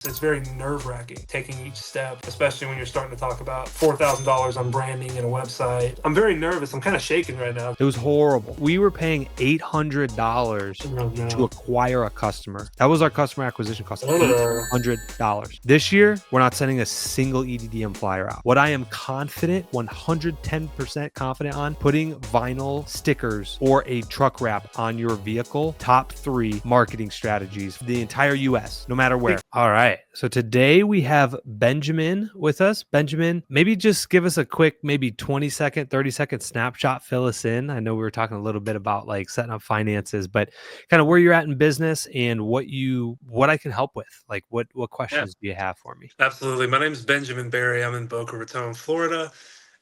It's very nerve-wracking taking each step, especially when you're starting to talk about $4,000 on branding and a website. I'm very nervous. I'm kind of shaking right now. It was horrible. We were paying $800 to acquire a customer. That was our customer acquisition cost, $800. This year, we're not sending a single EDDM flyer out. What I am confident, 110% confident on, putting vinyl stickers or a truck wrap on your vehicle, top 3 marketing strategies for the entire US, no matter where. All right. So today we have Benjamin with us. Benjamin, maybe just give us a quick, maybe 20-second, 30-second snapshot, fill us in. I know we were talking a little bit about like setting up finances, but kind of where you're at in business and what I can help with. Like what questions do you have for me? Absolutely. My name is Benjamin Berry. I'm in Boca Raton, Florida.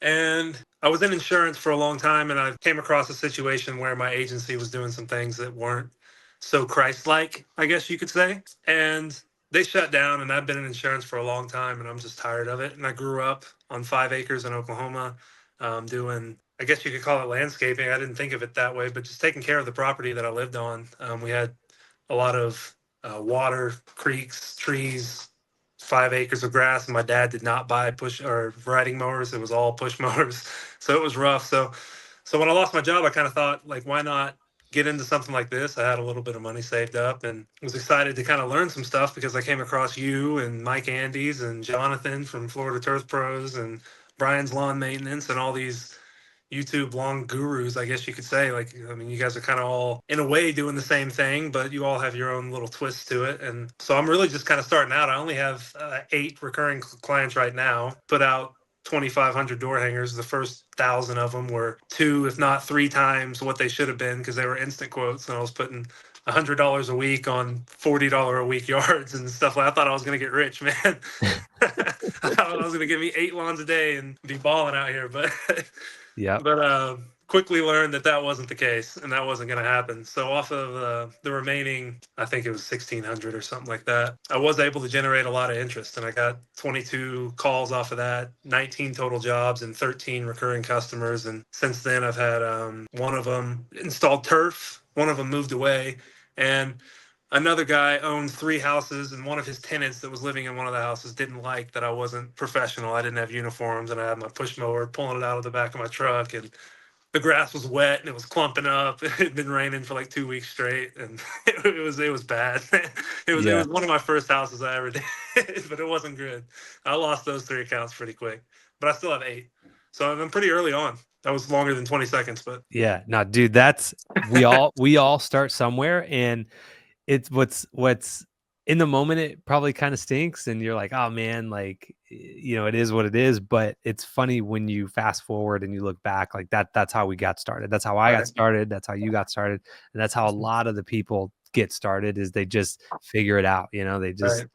And I was in insurance for a long time, and I came across a situation where my agency was doing some things that weren't so Christ-like, I guess you could say. And they shut down, and I've been in insurance for a long time, and I'm just tired of it. And I grew up on 5 acres in Oklahoma, doing, I guess you could call it landscaping. I didn't think of it that way, but just taking care of the property that I lived on. We had a lot of water, creeks, trees, 5 acres of grass, and my dad did not buy push or riding mowers. It was all push mowers, so it was rough. So when I lost my job, I kind of thought, like, why not get into something like this? I had a little bit of money saved up and was excited to kind of learn some stuff because I came across you and Mike Andes and Jonathan from Florida Turf Pros and Brian's Lawn Maintenance and all these YouTube long gurus, I guess you could say. Like, I mean, you guys are kind of all in a way doing the same thing, but you all have your own little twist to it. And so I'm really just kind of starting out. I only have 8 recurring clients right now. Put out 2,500 door hangers. The first 1,000 of them were 2, if not 3 times what they should have been because they were instant quotes, and I was putting $100 a week on $40 a week yards and stuff. I thought I was going to get rich, man. I thought I was going to give me 8 lawns a day and be balling out here, but quickly learned that wasn't the case, and that wasn't going to happen. So off of the remaining, I think it was 1,600 or something like that, I was able to generate a lot of interest, and I got 22 calls off of that, 19 total jobs, and 13 recurring customers. And since then, I've had one of them installed turf, one of them moved away, and another guy owned 3 houses, and one of his tenants that was living in one of the houses didn't like that I wasn't professional. I didn't have uniforms, and I had my push mower pulling it out of the back of my truck, and the grass was wet and it was clumping up. It had been raining for like 2 weeks straight, and it was bad. It was one of my first houses I ever did, but it wasn't good. I lost those 3 accounts pretty quick, but I still have 8. So I'm pretty early on. That was longer than 20 seconds, but yeah, no, dude, that's we all start somewhere, and it's what's in the moment, it probably kind of stinks and you're like, oh man, like, it is what it is. But it's funny when you fast forward and you look back, like that's how we got started. That's how I got started. That's how you got started. And that's how a lot of the people get started, is they just figure it out. They just,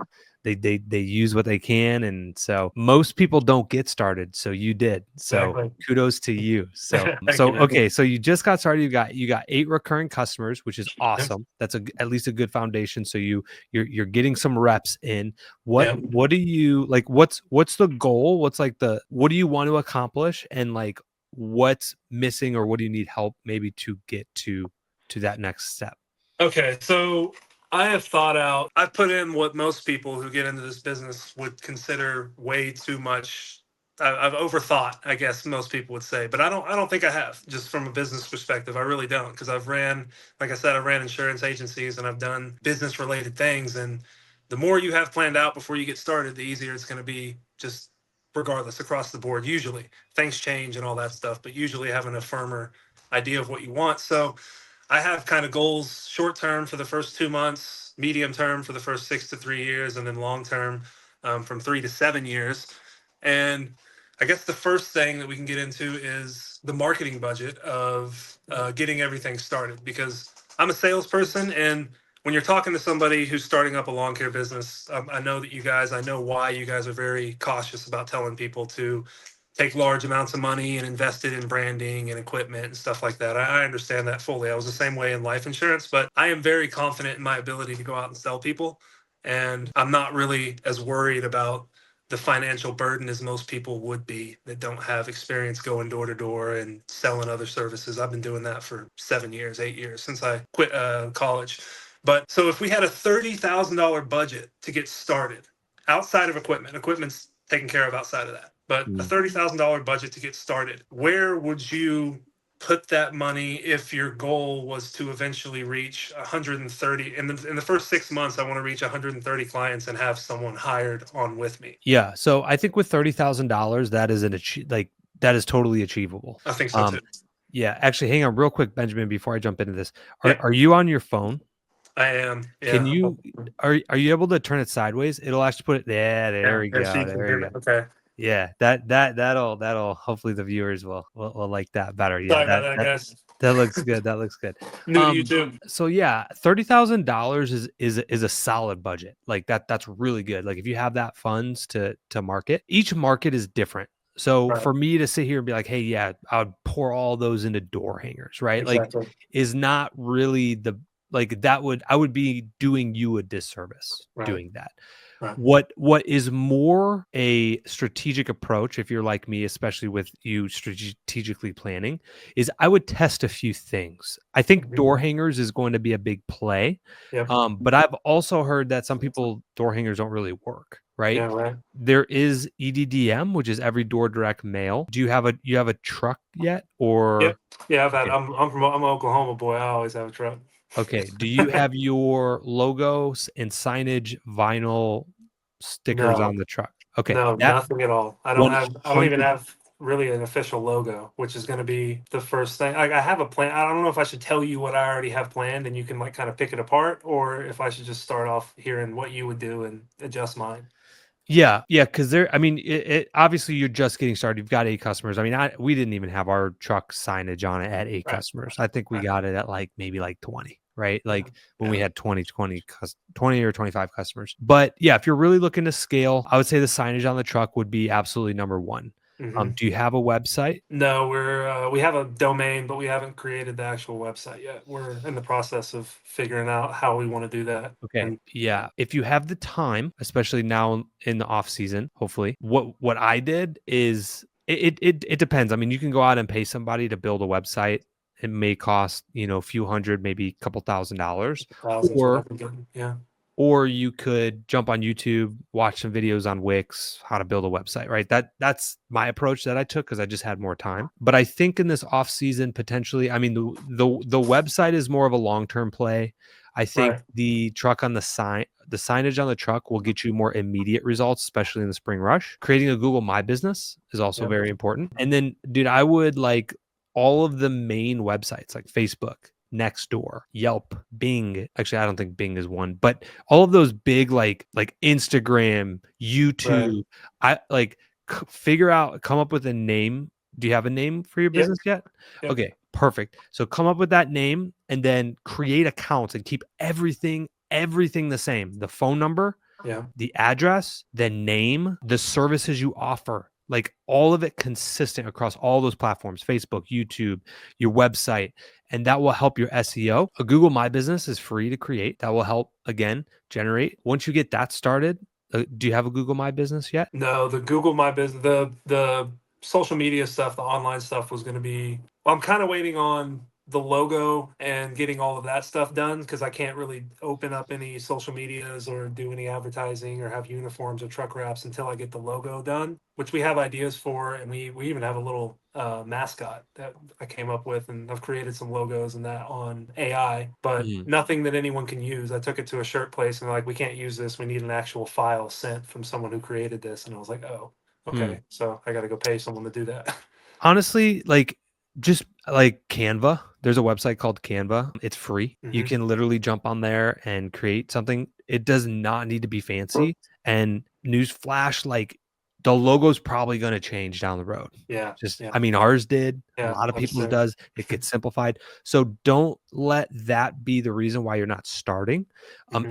they use what they can. And so most people don't get started. So you did. So kudos to you. So, okay. So you just got started. You got 8 recurring customers, which is awesome. That's at least a good foundation. So you're getting some reps in. What do you like? What's the goal? What do you want to accomplish? And like, what's missing, or what do you need help maybe to get to that next step? Okay. So I have thought out, I've put in what most people who get into this business would consider way too much. I've overthought, I guess most people would say, but I don't think I have, just from a business perspective. I really don't, because like I said, I ran insurance agencies and I've done business related things. And the more you have planned out before you get started, the easier it's going to be, just regardless, across the board. Usually things change and all that stuff, but usually having a firmer idea of what you want. So I have kind of goals, short term for the first 2 months, medium term for the first 6 to 3 years, and then long term from 3 to 7 years. And I guess the first thing that we can get into is the marketing budget of getting everything started, because I'm a salesperson, and when you're talking to somebody who's starting up a lawn care business, I know why you guys are very cautious about telling people to take large amounts of money and invest it in branding and equipment and stuff like that. I understand that fully. I was the same way in life insurance, but I am very confident in my ability to go out and sell people. And I'm not really as worried about the financial burden as most people would be that don't have experience going door to door and selling other services. I've been doing that for 7 years, 8 years, since I quit college. But so if we had a $30,000 budget to get started, outside of equipment's taken care of outside of that. But a $30,000 budget to get started. Where would you put that money if your goal was to eventually reach 130 in the first 6 months? I want to reach 130 clients and have someone hired on with me. Yeah, so I think with $30,000, that is that is totally achievable. I think so too. Yeah, actually, hang on real quick, Benjamin, before I jump into this. Yeah. Are you on your phone? I am. Can Yeah. you are you able to turn it sideways? It'll actually put it there we go. So you can There hear we me. go. Okay. Yeah, that'll hopefully the viewers will like that better. Yeah, Sorry about that, guys. that looks good. That looks good. New to YouTube. So yeah, $30,000 is a solid budget. Like that's really good. Like if you have that funds to market, each market is different. So Right. for me to sit here and be like, hey, yeah, I would pour all those into door hangers, right? Like Exactly. is not really I would be doing you a disservice Right. doing that. Right. What is more a strategic approach, if you're like me, especially with you strategically planning, is I would test a few things. I think door hangers is going to be a big play. Yep. But I've also heard that some people door hangers don't really work, right? Yeah, right. There is EDDM, which is every door direct mail. Do you have a truck yet, or? Yep. Yeah, I've had. Okay. I'm an Oklahoma boy. I always have a truck. Okay. Do you have your logos and signage vinyl stickers No. on the truck? Okay. No, That nothing at all. I don't even 100. have really an official logo, which is going to be the first thing. I have a plan. I don't know if I should tell you what I already have planned and you can like kind of pick it apart, or if I should just start off hearing what you would do and adjust mine. Yeah, yeah, because I mean, obviously you're just getting started. You've got 8 customers. I mean, we didn't even have our truck signage on it at 8 Right. customers. I think we Right. got it at maybe 20, right? Like when we Yeah. had 20 or 25 customers. But yeah, if you're really looking to scale, I would say the signage on the truck would be absolutely number one. Mhm. Do you have a website? No, we have a domain, but we haven't created the actual website yet. We're in the process of figuring out how we want to do that. Okay. And Yeah. If you have the time, especially now in the off season, hopefully, what I did is it depends. I mean, you can go out and pay somebody to build a website. It may cost, a few hundred, maybe a couple $1,000s, thousands, or whatever. Yeah. or you could jump on YouTube, watch some videos on Wix, how to build a website, right? That's my approach that I took because I just had more time. But I think in this off season, potentially, I mean, the website is more of a long-term play. I think Right. the signage on the truck will get you more immediate results, especially in the spring rush. Creating a Google My Business is also Yep. very important. And then, dude, I would like all of the main websites like Facebook, Nextdoor, Yelp, Bing. Actually, I don't think Bing is one, but all of those big like Instagram, YouTube. I like come up with a name. Do you have a name for your Yep. business yet? Yep. Okay, perfect. So come up with that name and then create accounts and keep everything the same. The phone number, Yeah. the address, the name, the services you offer, like all of it consistent across all those platforms, Facebook, YouTube, your website, and that will help your SEO. A Google My Business is free to create. That will help, again, generate. Once you get that started, do you have a Google My Business yet? No, the Google My Business, the social media stuff, the online stuff was going to be. Well, I'm kind of waiting on the logo and getting all of that stuff done because I can't really open up any social medias or do any advertising or have uniforms or truck wraps until I get the logo done, which we have ideas for, and we even have a little mascot that I came up with, and I've created some logos and that on AI, but nothing that anyone can use. I took it to a shirt place and they're like, we can't use this. We need an actual file sent from someone who created this, and I was like, oh, okay, so I got to go pay someone to do that. Honestly, just like Canva, there's a website called Canva. It's free. You can literally jump on there and create something. It does not need to be fancy. And newsflash, the logo's probably going to change down the road. Yeah. I mean, ours did. Yeah, a lot of people's 100%. does. It gets simplified. So don't let that be the reason why you're not starting.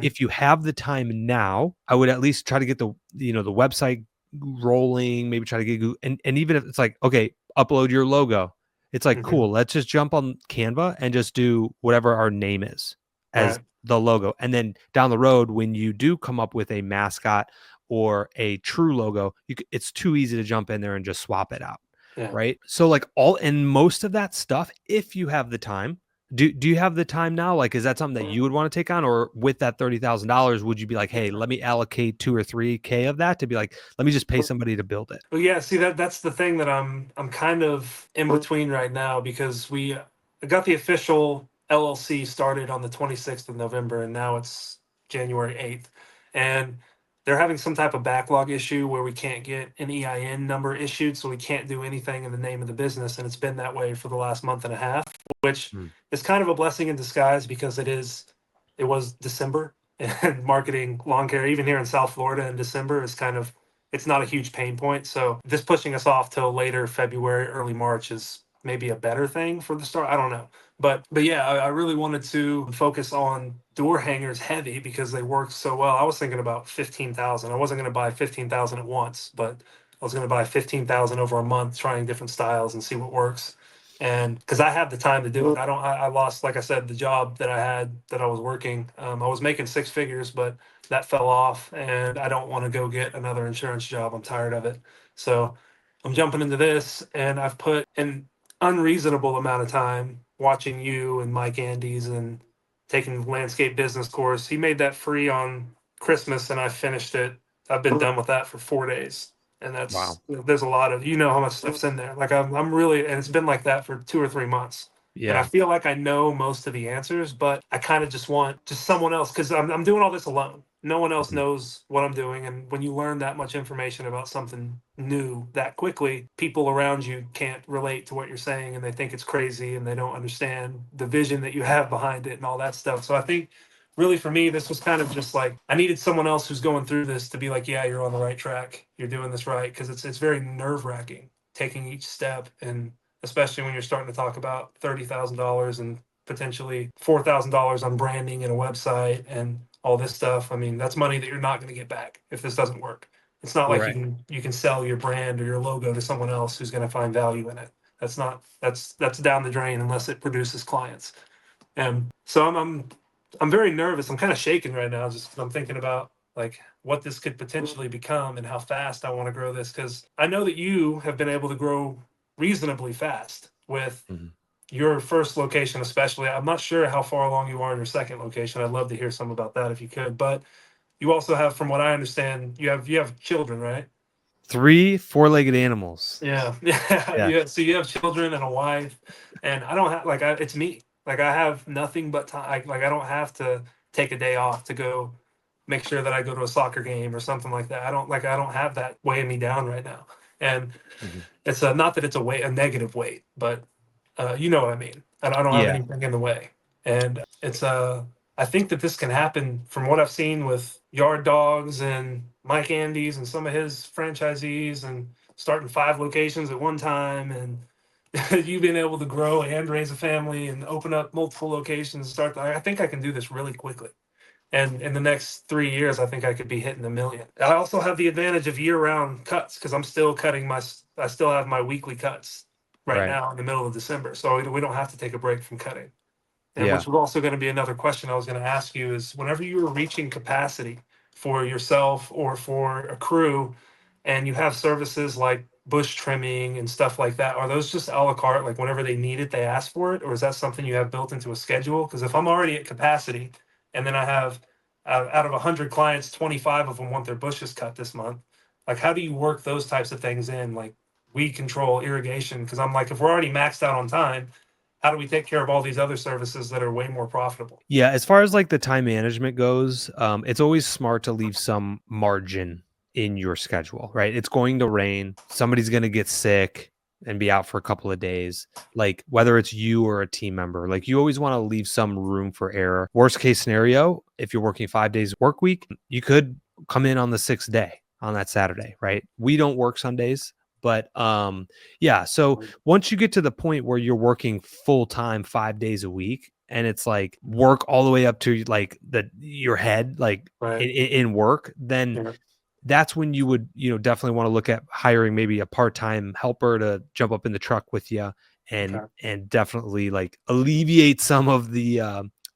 If you have the time now, I would at least try to get the website rolling, maybe try to get Google, and even if it's like, okay, upload your logo. It's like, cool, let's just jump on Canva and just do whatever our name is as the logo. And then down the road, when you do come up with a mascot or a true logo, it's too easy to jump in there and just swap it out. Yeah. Right. So most of that stuff, if you have the time, Do you have the time now? Like, is that something that you would want to take on, or with that $30,000, would you be like, hey, let me allocate 2 or 3K of that to be like, let me just pay somebody to build it? Well, yeah, see that's the thing that I'm kind of in between right now because I got the official LLC started on the 26th of November and now it's January 8th. And they're having some type of backlog issue where we can't get an EIN number issued, so we can't do anything in the name of the business, and it's been that way for the last month and a half, which Mm. is kind of a blessing in disguise because it was December and marketing lawn care even here in South Florida in December is kind of it's not a huge pain point. So this pushing us off till later February, early March is maybe a better thing for the start. I don't know. But yeah, I really wanted to focus on door hangers heavy because they work so well. I was thinking about 15,000. I wasn't going to buy 15,000 at once, but I was going to buy 15,000 over a month, trying different styles and see what works. And because I have the time to do it, I lost, like I said, the job that I had that I was working. I was making six figures, but that fell off, and I don't want to go get another insurance job. I'm tired of it. So I'm jumping into this, and I've put an unreasonable amount of time watching you and Mike Andes and taking landscape business course. He made that free on Christmas, and I finished it. I've been done with that for 4 days. And Wow. there's a lot of, you know, how much stuff's in there. Like I'm really, and it's been like that for 2 or 3 months. And I Yeah. feel like I know most of the answers, but I kind of just want just someone else because I'm doing all this alone. No one else Mhm. knows what I'm doing. And when you learn that much information about something new that quickly, people around you can't relate to what you're saying and they think it's crazy and they don't understand the vision that you have behind it and all that stuff. So I think really for me, this was kind of just like I needed someone else who's going through this to be like, yeah, you're on the right track. You're doing this right. Because it's very nerve wracking taking each step and especially when you're starting to talk about $30,000 and potentially $4,000 on branding and a website and all this stuff. I mean, that's money that you're not going to get back if this doesn't work. It's not like Right. you can sell your brand or your logo to someone else who's going to find value in it. That's down the drain unless it produces clients. And so I'm very nervous. I'm kind of shaking right now just 'cause I'm thinking about like what this could potentially become and how fast I want to grow this because I know that you have been able to grow reasonably fast with Mhm. your first location, especially. I'm not sure how far along you are in your second location. I'd love to hear some about that if you could. But you also have, from what I understand, you have children, right? 3 four-legged animals. Yeah, yeah, Yeah. yeah. So you have children and a wife, and I don't have like it's me. Like I have nothing but time. Like I don't have to take a day off to go make sure that I go to a soccer game or something like that. I don't have that weighing me down right now. And Mhm. it's not that it's a negative weight, but you know what I mean. I don't have Yeah. anything in the way, and it's I think that this can happen from what I've seen with Yard Dogs and Mike Andes and some of his franchisees and starting 5 locations at one time and you being able to grow and raise a family and open up multiple locations and start. I think I can do this really quickly. And in the next 3 years, I think I could be hitting a million. I also have the advantage of year-round cuts because I'm still cutting my. I still have my weekly cuts right Right. now in the middle of December, so we don't have to take a break from cutting. And Yeah. which was also going to be another question I was going to ask you is whenever you are reaching capacity for yourself or for a crew, and you have services like bush trimming and stuff like that, are those just a la carte? Like whenever they need it, they ask for it, or is that something you have built into a schedule? Because if I'm already at capacity, and then I have out of 100 clients, 25 of them want their bushes cut this month. Like, how do you work those types of things in, like weed control, irrigation? Because I'm like, if we're already maxed out on time, how do we take care of all these other services that are way more profitable? Yeah, as far as like the time management goes, it's always smart to leave some margin in your schedule, right? It's going to rain, somebody's going to get sick and be out for a couple of days. Like whether it's you or a team member, like you always want to leave some room for error. Worst case scenario, if you're working 5 days work week, you could come in on the 6th day on that Saturday, right? We don't work Sundays, but yeah, so once you get to the point where you're working full time 5 days a week and it's like work all the way up to like your head, like Right. in work, then Yeah. that's when you would, definitely want to look at hiring maybe a part-time helper to jump up in the truck with you Okay. and definitely like alleviate some of the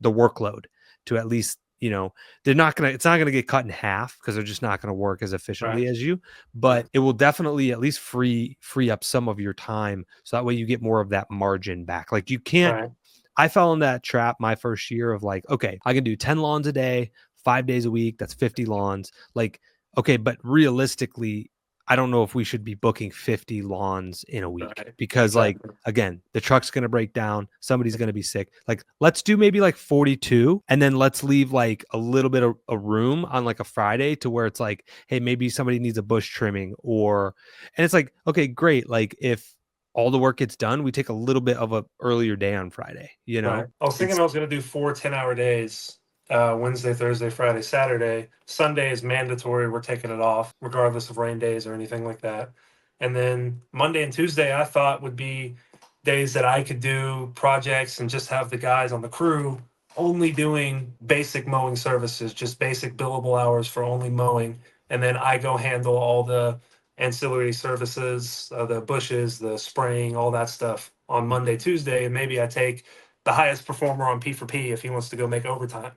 workload to at least, it's not gonna get cut in half because they're just not gonna work as efficiently Right. as you, Right. but it will definitely at least free up some of your time so that way you get more of that margin back. Like you can't Right. I fell in that trap my first year of like, okay, I can do 10 lawns a day, 5 days a week. That's 50 lawns. Like, okay, but realistically, I don't know if we should be booking 50 lawns in a week Right. because, like, Exactly. again, the truck's going to break down. Somebody's going to be sick. Like, let's do maybe like 42, and then let's leave like a little bit of a room on like a Friday to where it's like, hey, maybe somebody needs a bush trimming, and it's like, okay, great. Like, if all the work gets done, we take a little bit of a earlier day on Friday, you know? Right. I was thinking It's I was going to do 4 10-hour days, Wednesday, Thursday, Friday, Saturday. Sunday is mandatory. We're taking it off, regardless of rain days or anything like that. And then Monday and Tuesday, I thought would be days that I could do projects and just have the guys on the crew only doing basic mowing services, just basic billable hours for only mowing. And then I go handle all the ancillary services, the bushes, the spraying, all that stuff on Monday, Tuesday, and maybe I take the highest performer on P for P if he wants to go make overtime,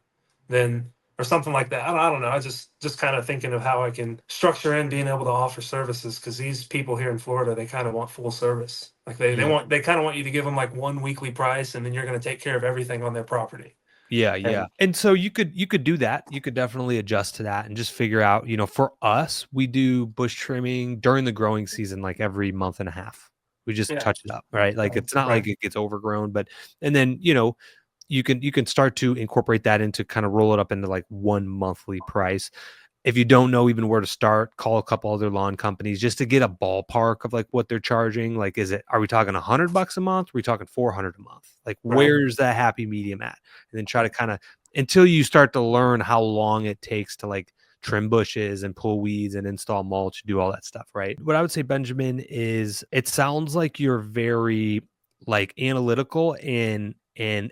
then or something like that. I don't know. I just kind of thinking of how I can structure in being able to offer services because these people here in Florida they kind of want full service. Like yeah. they kind of want you to give them like one weekly price and then you're going to take care of everything on their property. Yeah, yeah. And And so you could do that. You could definitely adjust to that and just figure out, for us, we do bush trimming during the growing season like every month and a half. We just yeah, touch it up, right? Like it's not right, like it gets overgrown, but and then, you can start to incorporate that into kind of roll it up into like one monthly price. If you don't know even where to start, call a couple other lawn companies just to get a ballpark of like what they're charging. Like, are we talking $100 a month? Are we talking 400 a month? Like, right, where's that happy medium at? And then try to kind of until you start to learn how long it takes to like trim bushes and pull weeds and install mulch, do all that stuff, right? What I would say, Benjamin, is it sounds like you're very like analytical and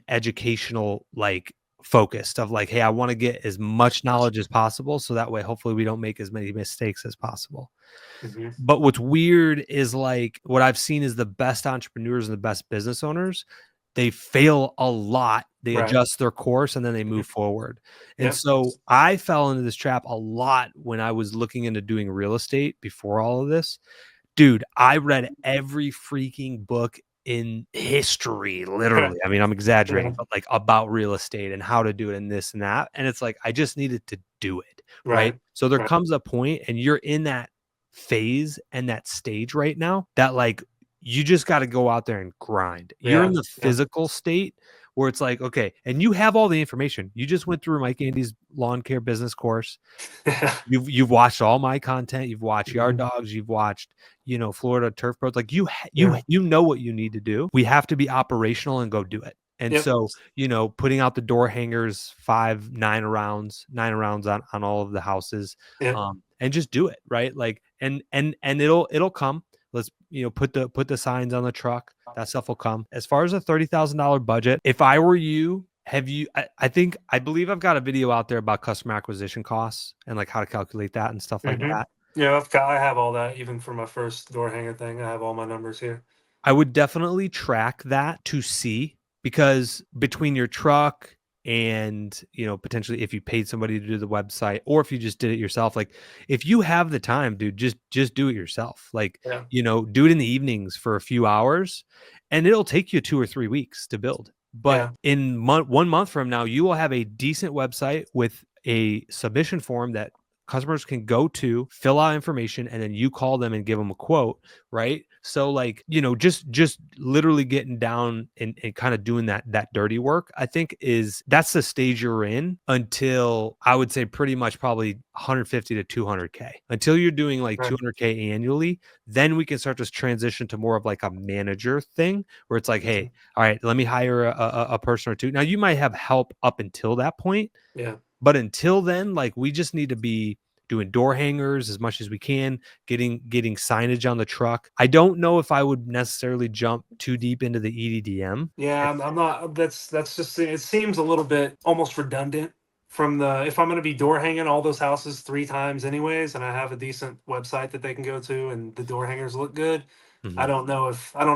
educational, like focused of like, hey, I want to get as much knowledge as possible so that way hopefully we don't make as many mistakes as possible. hmm, But what's weird is like what I've seen is the best entrepreneurs and the best business owners, they fail a lot. They right, adjust their course and then they hmm, move forward. And yep, so I fell into this trap a lot when I was looking into doing real estate before all of this. Dude, I read every freaking book in history, literally. I mean, I'm yeah, exaggerating, but like about real estate and how to do it and this and that. And it's like, I just needed to do it. Right. right, So there right, comes a point, and you're in that phase and that stage right now that like you just got to go out there and grind. You're in yeah, the yeah, physical state where it's like, okay, and you have all the information. You just went through Mike Andy's lawn care business course. yeah, You've watched all my content. You've watched Yard mhm, Dogs. You've watched, Florida Turf Pros. Like yeah, you know what you need to do. We have to be operational and go do it. And yep, so, putting out the door hangers, 9 rounds on all of the houses, yep, and just do it, right? Like, and it'll come. Let's, put the signs on the truck. That stuff will come. As far as a $30,000 budget, if I were you, I believe I've got a video out there about customer acquisition costs and like how to calculate that and stuff like hmm, that. yeah. I have all that even for my first door hanger thing. I have all my numbers here. I would definitely track that to see, because between your truck and, potentially if you paid somebody to do the website or if you just did it yourself, like if you have the time, dude, just do it yourself. Like, Yeah, do it in the evenings for a few hours, and it'll take you 2 or 3 weeks to build. But yeah, in 1 month from now, you will have a decent website with a submission form that customers can go to, fill out information, and then you call them and give them a quote, right? So like, just literally getting down and kind of doing that dirty work, I think that's the stage you're in until I would say pretty much probably 150 to 200K. Until you're doing like right, 200K annually, then we can start to transition to more of like a manager thing where it's like, mhm, hey, all right, let me hire a person or two. Now you might have help up until that point, yeah, but until then, like we just need to be doing door hangers as much as we can, getting signage on the truck. I don't know if I would necessarily jump too deep into the EDDM. yeah. I'm not. That's just. It seems a little bit almost redundant from the if I'm going to be door hanging all those houses 3 times anyways, and I have a decent website that they can go to, and the door hangers look good. Mhm. I don't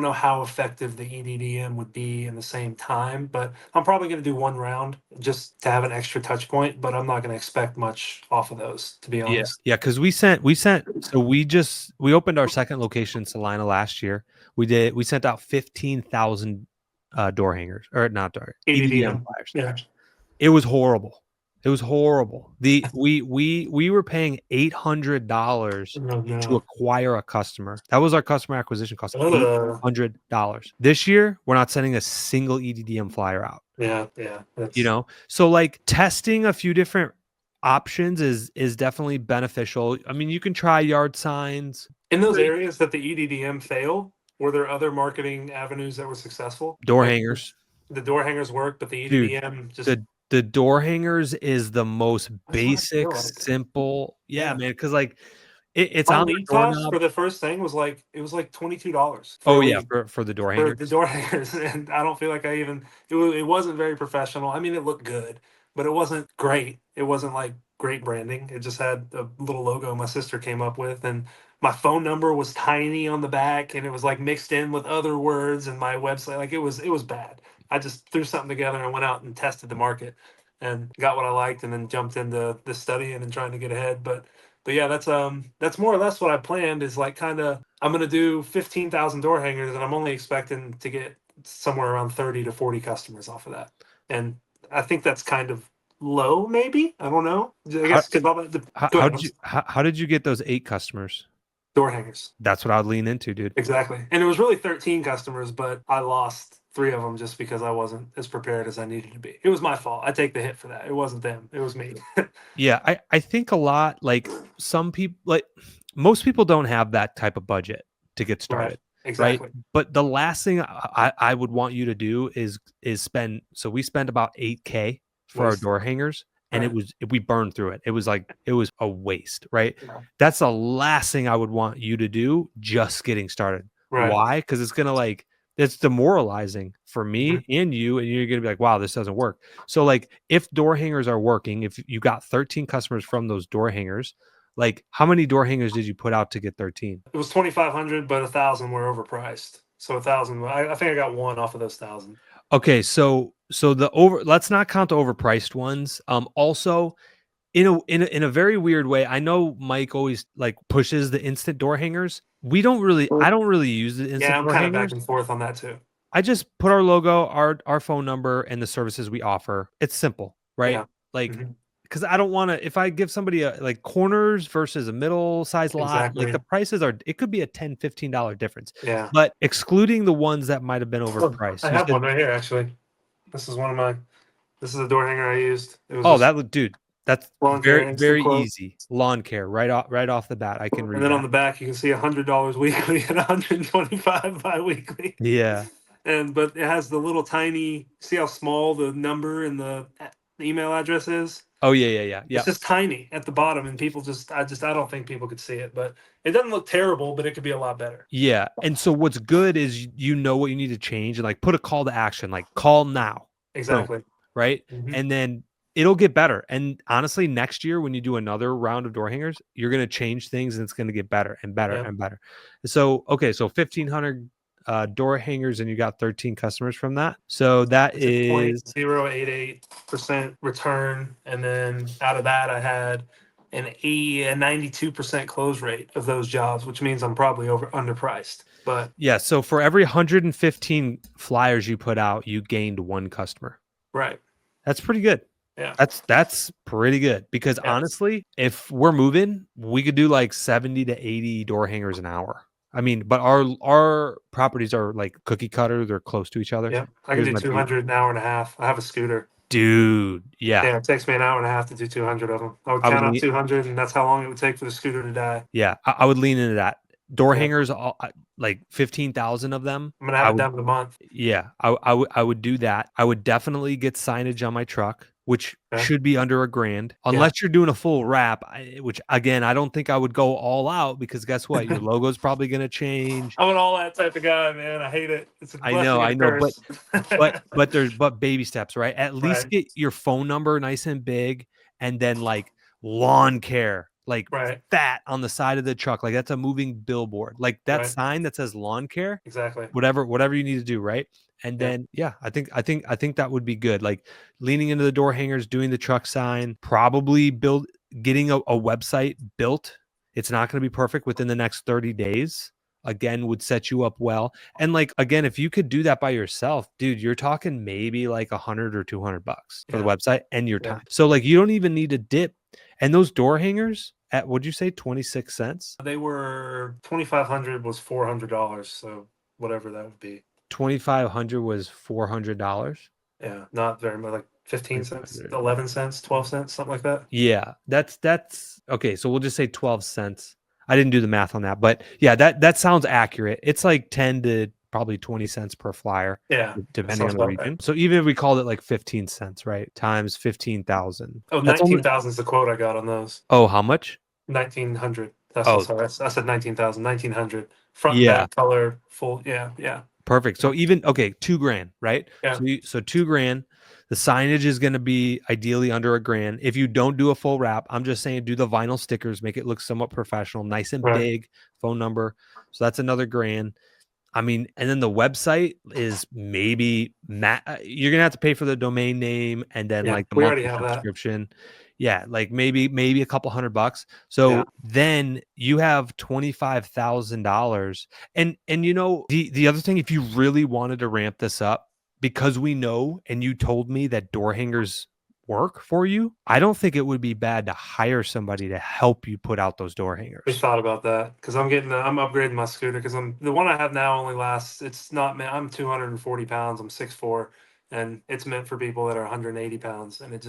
know how effective the EDDM would be in the same time, but I'm probably going to do 1 round just to have an extra touch point. But I'm not going to expect much off of those, to be Yeah. honest. Yeah, because so we opened our second location in Salina last year. We sent out 15,000 door hangers, or not door EDDM EDDM. flyers. Yeah. It was horrible. It was horrible. We were paying $800 Oh, to no. acquire a customer. That was our customer acquisition cost, Uh, $800. This year, we're not sending a single EDDM flyer out. yeah. So like testing a few different options is definitely beneficial. I mean, you can try yard signs. In those areas that the EDDM failed, were there other marketing avenues that were successful? Door Like hangers. the door hangers worked, but the Dude, EDDM just the door hangers is the most that's what I basic, feel like. simple. Yeah, Yeah. man, because like it's My on the lead cost doorknob. for the first thing was like it was like $22 for Oh a yeah, lead for the door for the hangers. door hangers, and I don't feel like it wasn't very professional. I mean, it looked good, but it wasn't great. It wasn't like great branding. It just had a little logo my sister came up with, and my phone number was tiny on the back, and it was like mixed in with other words, and my website like it was bad. I just threw something together and went out and tested the market, and got what I liked, and then jumped into the studying and trying to get ahead. But yeah, that's more or less what I planned. Is like kind of I'm gonna do 15,000 door hangers, and I'm only expecting to get somewhere around 30 to 40 customers off of that. And I think that's kind of low, maybe. I don't know. I How guess because all the how go how ahead. did you how did you get those 8 customers? Door hangers. That's what I'd lean into, dude. Exactly. And it was really 13 customers, but I lost 3 of them just because I wasn't as prepared as I needed to be. It was my fault. I take the hit for that. It wasn't them. It was me. Yeah, I think a lot like some people like most people don't have that type of budget to get Right. started, right? Exactly. But the last thing I would want you to do is spend. So we spent about 8K for our Waste. door hangers, and Right. we burned through it. It was like it was a waste, right? Yeah. That's the last thing I would want you to do just getting started. Right. Why? Because it's gonna like it's demoralizing for Mhm. me and you, and you're gonna be like, wow, this doesn't work. So like if door hangers are working, if you got 13 customers from those door hangers, like how many door hangers did you put out to get 13? It was 2,500, but 1,000 were overpriced. So 1,000. I think I got one off of those 1,000. Okay, so the over let's not count the overpriced ones. Also in a very weird way, I know Mike always like pushes the instant door hangers. I don't really use the Yeah, instant I'm door kind of back hangers. and forth on that too. I just put our logo, our phone number, and the services we offer. It's simple, right? Yeah. Like, Mhm. because I don't want to. If I give somebody a like corners versus a middle size lot, like the Exactly. prices are. It could be a $10-15 difference. Yeah. But excluding the ones that might have been Oh, overpriced, I you have said, one right here actually. This is one of my. This is a door hanger I used. It was "Oh, just dude, that's lawn care instant very quote. easy. Lawn care, right off the bat. I can And read then on that." the back you can see $100 weekly and 125 bi-weekly. Yeah. And but it has the little tiny. See how small the number and the email address is. Oh yeah. It's Yep. just tiny at the bottom, and people I don't think people could see it, but it doesn't look terrible, but it could be a lot better. Yeah. And so what's good is you know what you need to change and like put a call to action, like call now. Boom. Exactly. Right. Hmm. And then it'll get better. And honestly, next year when you do another round of door hangers, you're gonna change things and it's gonna get better and better Yeah. and better. So okay, so 1,500 door hangers and you got 13 customers from that. So that It's a is 0.088% return, and then out of that, I had a 92% close rate of those jobs, which means I'm probably underpriced. But yeah. So for every 115 flyers you put out, you gained one customer. right, That's pretty good. yeah, That's pretty good because yeah, honestly, if we're moving, we could do like 70 to 80 door hangers an hour. I mean, but our properties are like cookie cutter, they're close to each other. yeah. I can Here's do my 200 an hour and a half. I have a scooter. dude. Yeah. Yeah, it takes me an hour and a half to do 200 of them. I would I would count out lean 200, and that's how long it would take for the scooter to die. yeah, I would lean into that. Door Yeah, hangers like 15,000 of them. I'm gonna have I it would done in a month. yeah, I would do that. I would definitely get signage on my truck, which Okay. should be under $1,000, Yeah. unless you're doing a full wrap. Which again, I don't think I would go all out because guess what? Your logo's probably going to change. I'm an all that type of guy, man. I hate it. It's a blessing and I a know, curse. but baby steps, right? At least Right, get your phone number nice and big, and then like lawn care, like right, fat on the side of the truck, like that's a moving billboard, like that right. sign that says lawn care. Exactly. Whatever you need to do, right? And Yeah. then yeah, I think that would be good. Like leaning into the door hangers, doing the truck sign, probably getting a website built. It's not going to be perfect within the next 30 days. again, would set you up well. And like, again, if you could do that by yourself, dude, you're talking maybe like 100 or 200 bucks for the Yeah. website and your Yeah. time. So like, you don't even need to dip. And those door hangers at, what'd you say, 26 cents? They were 2,500 was $400, so whatever that would be. 2,500 was $400. Yeah, not very much, like 15 cents, 2,500. 11 cents, 12 cents, something like that. Yeah, that's okay. So we'll just say 12 cents. I didn't do the math on that, but yeah, that sounds accurate. It's like 10 to probably 20 cents per flyer, Yeah, that depending sounds on the about right. region. So even if we called it like 15 cents, right? Times 15,000. Oh, That's only 19,000 is the quote I got on those. Oh, how much? 1,900. That's Oh, what I said 19,000, 1,900. Front and yeah. back color, full. Yeah, yeah, Perfect. So even okay, 2 grand, right? yeah. So 2 grand. The signage is going to be ideally under $1,000. If you don't do a full wrap, I'm just saying do the vinyl stickers, make it look somewhat professional, nice and Right. big, phone number. So that's another grand. I mean, and then the website is maybe you're gonna have to pay for the domain name and then Yeah, like the we already monthly have that. subscription. Yeah, like maybe a couple $100. Yeah. So then you have $25,000. And you know, the other thing, if you really wanted to ramp this up, because we know, and you told me that door hangers work for you, I don't think it would be bad to hire somebody to help you put out those door We hangers. thought about that because I'm upgrading my scooter because the one I have now only lasts. It's not meant. I'm 240 pounds. I'm 6'4", and it's meant for people that are 180 pounds, and it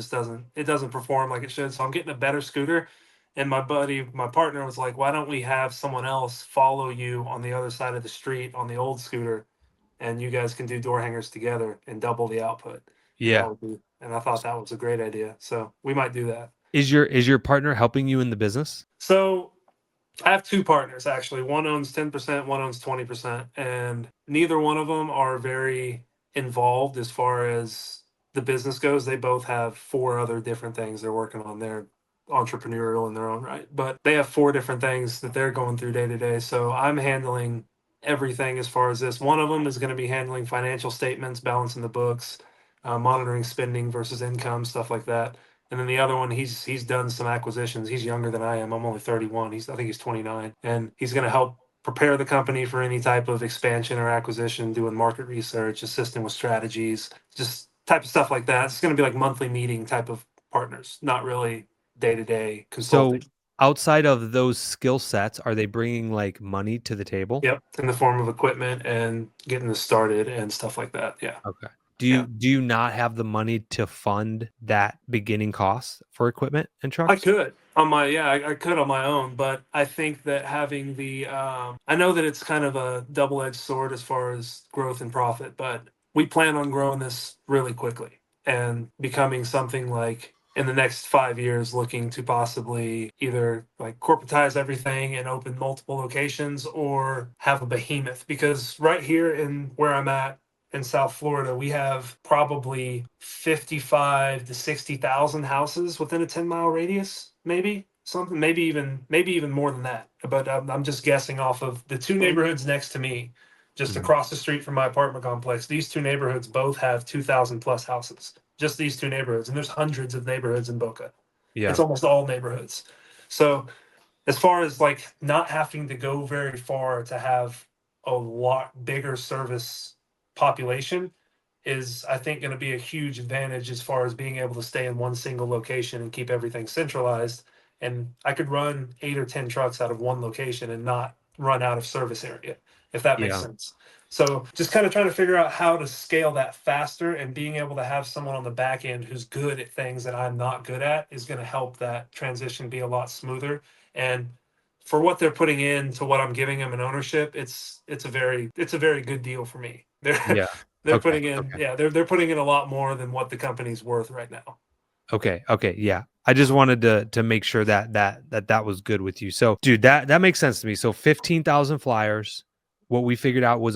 doesn't perform like it should. So I'm getting a better scooter. And my partner was like, "Why don't we have someone else follow you on the other side of the street on the old scooter, and you guys can do door hangers together and double the output?" And Yeah. I thought that was a great idea. So we might do that. Is your partner helping you in the business? So I have two partners actually. One owns 10%, one owns 20%, and neither one of them are very involved as far as the business goes. They both have four other different things they're working on. They're entrepreneurial in their own right, but they have four different things that they're going through day to day. So I'm handling everything as far as this. One of them is going to be handling financial statements, balancing the books, monitoring spending versus income, stuff like that. And then the other one, he's done some acquisitions. He's younger than I am. I'm only 31. I think he's 29, and he's going to help prepare the company for any type of expansion or acquisition, doing market research, assisting with strategies, just type of stuff like that. It's going to be like monthly meeting type of partners, not really day to day So consulting. outside of those skill sets, are they bringing like money to the table? Yep, in the form of equipment and getting this started and stuff like that. Yeah, Okay. Do you yeah. do you not have the money to fund that beginning cost for equipment and I trucks? could on my yeah, I could on my own, but I think that having I know that it's kind of a double-edged sword as far as growth and profit, but we plan on growing this really quickly and becoming something like in the next 5 years, looking to possibly either like corporatize everything and open multiple locations or have a behemoth. Because right here in where I'm at in South Florida, we have probably 55 to 60,000 houses within a 10-mile radius, maybe something, maybe even more than that. But I'm just guessing off of the two neighborhoods next to me, just Mhm. across the street from my apartment complex. These two neighborhoods both have 2,000 plus houses. Just these two neighborhoods, and there's hundreds of neighborhoods in Boca. Yeah. It's almost all neighborhoods. So as far as like not having to go very far to have a lot bigger service population is I think going to be a huge advantage as far as being able to stay in one single location and keep everything centralized. And I could run 8 or 10 trucks out of one location and not run out of service area, if that makes Yeah. sense. So just kind of trying to figure out how to scale that faster, and being able to have someone on the back end who's good at things that I'm not good at is going to help that transition be a lot smoother. And for what they're putting in to what I'm giving them in ownership, it's a very good deal for me. They're Yeah. they're Okay. putting in Okay. yeah they're putting in a lot more than what the company's worth right now. Okay. Okay. Yeah. I just wanted to make sure that was good with you. So, dude, that makes sense to me. So, 15,000 flyers. What we figured out was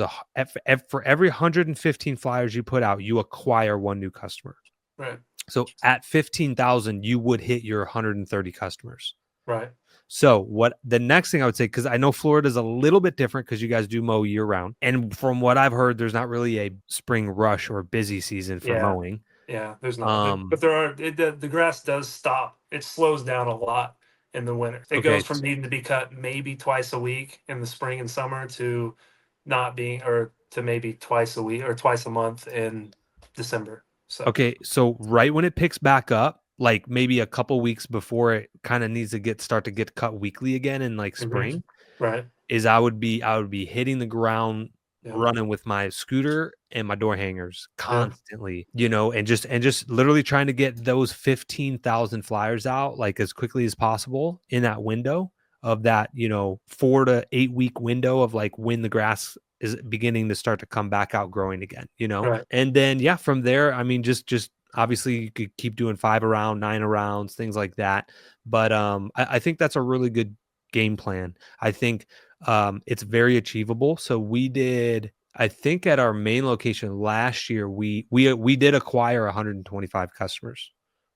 for every 115 flyers you put out, you acquire one new customer. Right, So, at 15,000, you would hit your 130 customers. right. So, what the next thing I would say, because I know Florida is a little bit different because you guys do mow year round. And from what I've heard, there's not really a spring rush or busy season for Yeah, mowing. yeah. There's not, but Um, there are. The grass does stop. It slows down a lot in the winter. It Okay. goes from needing to be cut maybe twice a week in the spring and summer to not being, or to maybe twice a week or twice a month in December. So, Okay, so right when it picks back up, like maybe a couple weeks before it kind of needs to start to get cut weekly again in like mhm. spring, Right. is I would be hitting the ground Yeah. running with my scooter and my door hangers Yeah. constantly, and just literally trying to get those 15,000 flyers out like as quickly as possible in that window of that, 4 to 8 week window of like when the grass is beginning to start to come back out growing again. Right. And then yeah, from there, I mean just obviously you could keep doing 5 around, 9 arounds, things like that. But I think that's a really good game plan. I think it's very achievable. So we did, I think, at our main location last year, we did acquire 125 customers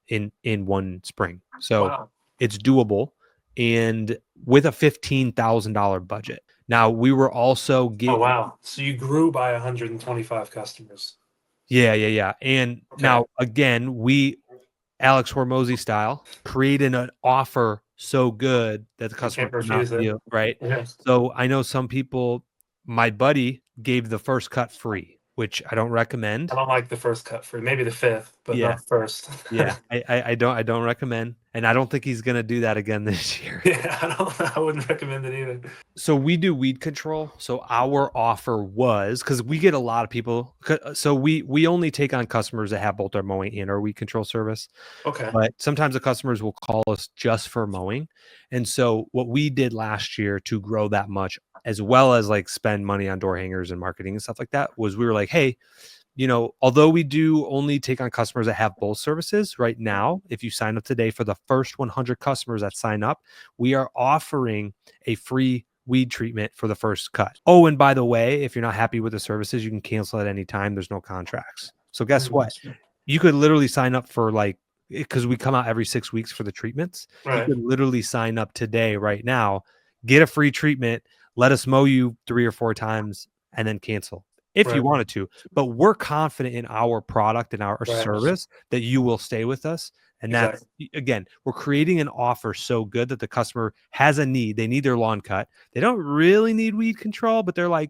in one spring. So Wow. it's doable, and with a $15,000 budget. Now we were also Oh, get wow. So you grew by 125 customers. yeah, yeah, yeah. And Okay. now again, we Alex Hormozy style, creating an offer so good that the You customer can't could not refuse it. be right? Yes. So, I know some people my buddy gave the first cut free, which I don't I recommend. don't like the first cut free. Maybe the fifth, but Yeah, not the first. yeah, I don't recommend, and I don't think he's gonna do that again this year. Yeah, I wouldn't recommend it either. So we do weed control. So our offer was because we get a lot of people. So we only take on customers that have both our mowing and our weed control service. Okay. But sometimes the customers will call us just for mowing. And so what we did last year to grow that much, as well as like spend money on door hangers and marketing and stuff like that, was we were like, hey, although we do only take on customers that have both services right now, if you sign up today for the first 100 customers that sign up, we are offering a free weed treatment for the first cut. Oh, and by the way, if you're not happy with the services, you can cancel at any time. There's no contracts. So guess what? Mm. You could literally sign up for like, because we come out every 6 weeks for the treatments. You Right. could literally sign up today, right now, get a free treatment, let us mow you 3 or 4 times, and then cancel if you Right. wanted to. But we're confident in our product and our Right. service that you will stay with us. And that's, Exactly. again, we're creating an offer so good that the customer has a need. They need their lawn cut. They don't really need weed control, but they're like,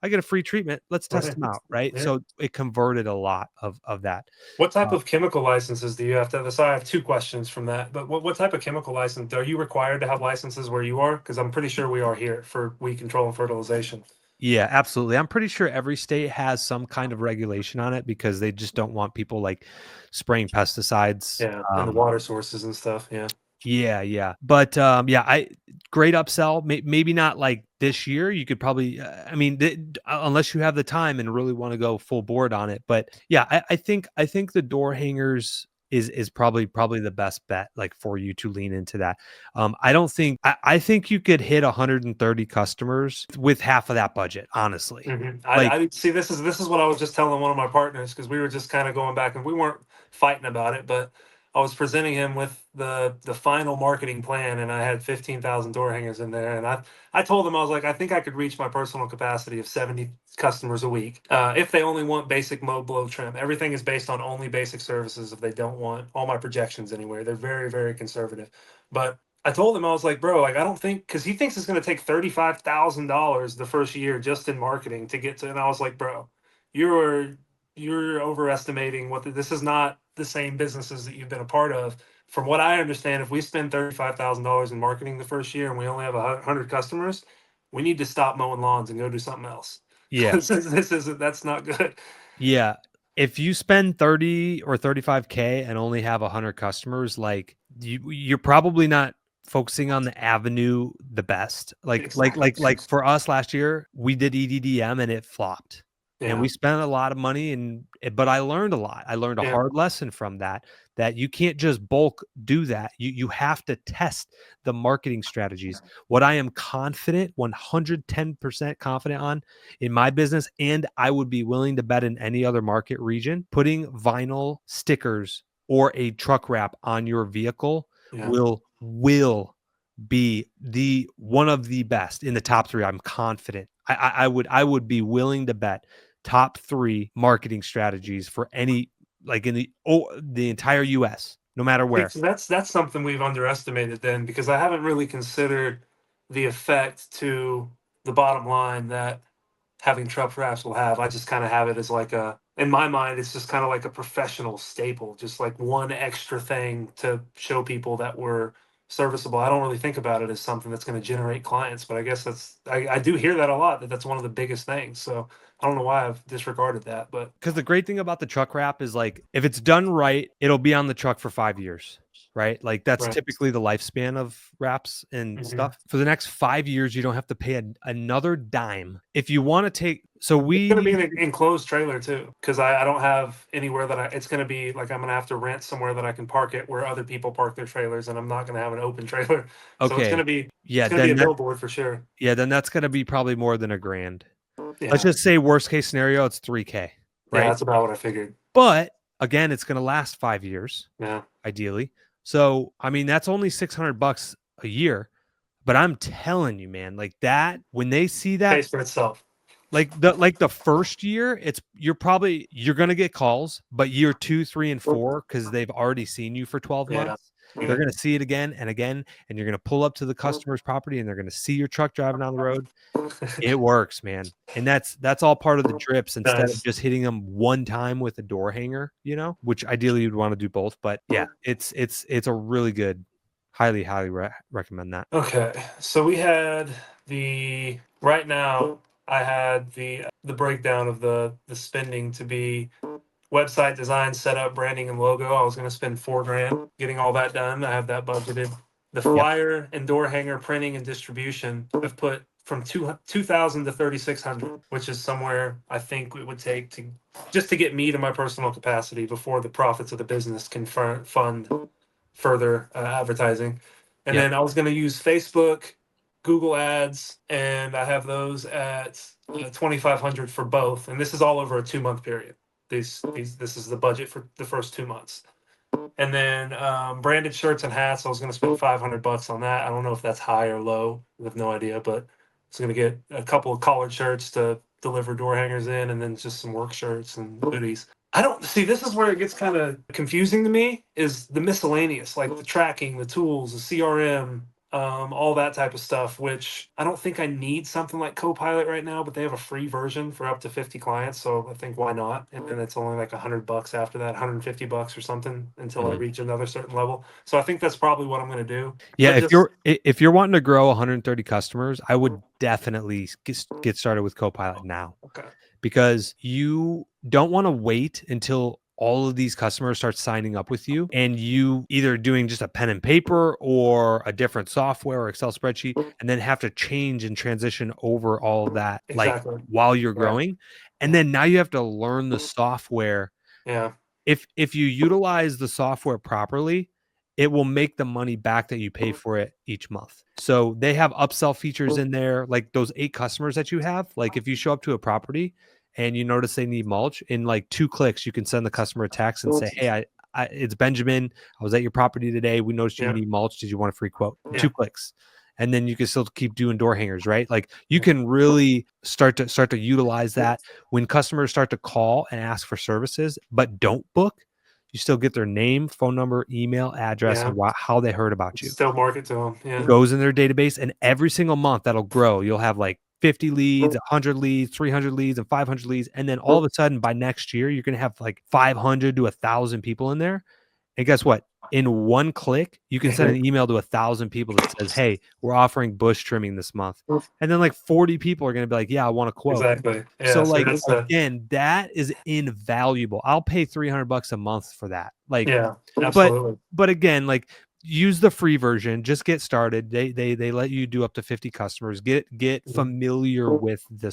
I get a free treatment. Let's test Right. them out. Right. Yeah. So it converted a lot of that. What type Uh, of chemical licenses do you have to have? So I have two questions from that. But what type of chemical license are you required to have licenses where you are? Because I'm pretty sure we are here for weed control and fertilization. Yeah, absolutely. I'm pretty sure every state has some kind of regulation on it because they just don't want people like spraying pesticides. Yeah, and the water sources and stuff. Yeah. Yeah, yeah. But yeah, I great upsell. Maybe not like this year. You could probably, I mean, unless you have the time and really want to go full board on it. But yeah, I think the door hangers is probably the best bet, like for you to lean into that. I don't think I think you could hit 130 customers with half of that budget, honestly. Like, I see. This is what I was just telling one of my partners because we were just kind of going back and we weren't fighting about it, but I was presenting him with the final marketing plan, and I had 15,000 door hangers in there, and I told him I was like, I think I could reach my personal capacity of 70 customers a week if they only want basic mow blow trim. Everything is based on only basic services. If they don't want all my projections anywhere, they're very very conservative, but I told him, I was like, bro, like I don't think, because he thinks it's going to take $35,000 the first year just in marketing to get to. And I was like, bro, you're you're overestimating this is not the same businesses that you've been a part of. From what I understand, if we spend $35,000 in marketing the first year and we only have 100 customers, we need to stop mowing lawns and go do something else. yeah. This isn't that's not good. Yeah. If you spend 30 or 35K and only have 100 customers, like you're probably not focusing on the avenue the best. Like like Exactly. like like for us last year, we did EDDM and it flopped. And Yeah. we spent a lot of money but I learned a lot. I learned a Yeah. hard lesson from that you can't just bulk do that. You have to test the marketing strategies. What I am confident, 110% confident on in my business, and I would be willing to bet in any other market region, putting vinyl stickers or a truck wrap on your vehicle Yeah. will be the one of the best in the top three. I'm confident. I would be willing to bet top three marketing strategies for any, like in the entire US. no matter where. So that's something we've underestimated then, because I haven't really considered the effect to the bottom line that having truck wraps will have. I just kind of have it as like a, in my mind, it's just kind of like a professional staple, just like one extra thing to show people that we're serviceable. I don't really think about it as something that's going to generate clients, but I guess I do hear that a lot, that that's one of the biggest things. So I don't know why I've disregarded that, but Because the great thing about the truck wrap is like, if it's done right, it'll be on the truck for 5 years, right? Like that's right. typically the lifespan of wraps and Mhm. stuff. For the next 5 years, you don't have to pay another dime. If you want to take, so It's going to be we, an enclosed trailer too, because I don't have anywhere that it's going to be like I'm going to have to rent somewhere that I can park it where other people park their trailers, and I'm not going to have an open trailer. So it's going okay, to be yeah, a then that, billboard for sure. yeah, then that's going to be probably more than $1,000. Let's Yeah. just say worst case scenario, it's 3K, Yeah, right? that's about what I figured. But again, it's going to last 5 years, Yeah. ideally. So, I mean, that's only $600 a year. But I'm telling you, man, like that, when they see that, Pays for itself. like the first year, you're gonna get calls, but year 2, 3, and 4, because they've already seen you for 12 Yeah. months, they're Yeah. gonna see it again and again, and you're gonna pull up to the customer's property and they're gonna see your truck driving down the road. It works, man. And that's all part of the drips instead of Nice. just hitting them one time with a door hanger, which ideally you'd want to do both. But yeah, it's a really good, highly recommend that. Okay. So we had right now I had the breakdown of the spending to be website design, setup, branding, and logo. I was going to spend 4 grand getting all that done. I have that budgeted. The Yep. flyer and door hanger printing and distribution, I've put from 2,000 to 3,600, which is somewhere I think it would take to just to get me to my personal capacity before the profits of the business can fund further advertising. And Yep. then I was going to use Facebook, Google Ads, and I have those at 2,500 for both. And this is all over a 2 month period. This is the budget for the first 2 months. And then branded shirts and hats. I was going to spend $500 on that. I don't know if that's high or low. I have no idea, but it's going to get a couple of collared shirts to deliver door hangers in, and then just some work shirts and hoodies. I don't see. This is where it gets kind of confusing to me. Is the miscellaneous, like the tracking, the tools, the CRM, all that type of stuff, which I don't think I need something like Copilot right now, but they have a free version for up to 50 clients. So I think why not? And then it's only like $100 after that, $150 or something until I Mhm. reach another certain level. So I think that's probably what I'm going to do. Yeah, But just, if you're wanting to grow 130 customers, I would definitely get started with Copilot now, okay. because you don't want to wait until all of these customers start signing up with you and you either doing just a pen and paper or a different software or Excel spreadsheet, and then have to change and transition over all of that like Exactly. while you're Yeah. growing. And then now you have to learn the software. Yeah. If you utilize the software properly, it will make the money back that you pay for it each month. So they have upsell features in there, like those 8 customers that you have. Like if you show up to a property and you notice they need mulch, in like 2 clicks, you can send the customer a text and say, "Hey, it's Benjamin. I was at your property today. We noticed you Yeah. need mulch. Did you want a free quote?" Yeah. 2 clicks. And then you can still keep doing door hangers, right? Like you can really start to utilize that when customers start to call and ask for services but don't book. You still get their name, phone number, email, address, Yeah. and how they heard about you. Still market to them. Yeah. Goes in their database, and every single month that'll grow. You'll have like 50 leads, 100 leads, 300 leads, and 500 leads. And then all of a sudden by next year, you're going to have like 500 to 1,000 people in there. And guess what? In one click, you can send an email to 1,000 people that says, "Hey, we're offering bush trimming this month." And then like 40 people are going to be like, "Yeah, I want a quote." Exactly. So Yeah. So like that's again, that is invaluable. I'll pay $300 a month for that. Like, yeah. but Absolutely. again, like use the free version, just get started. They let you do up to 50 customers. Get familiar with the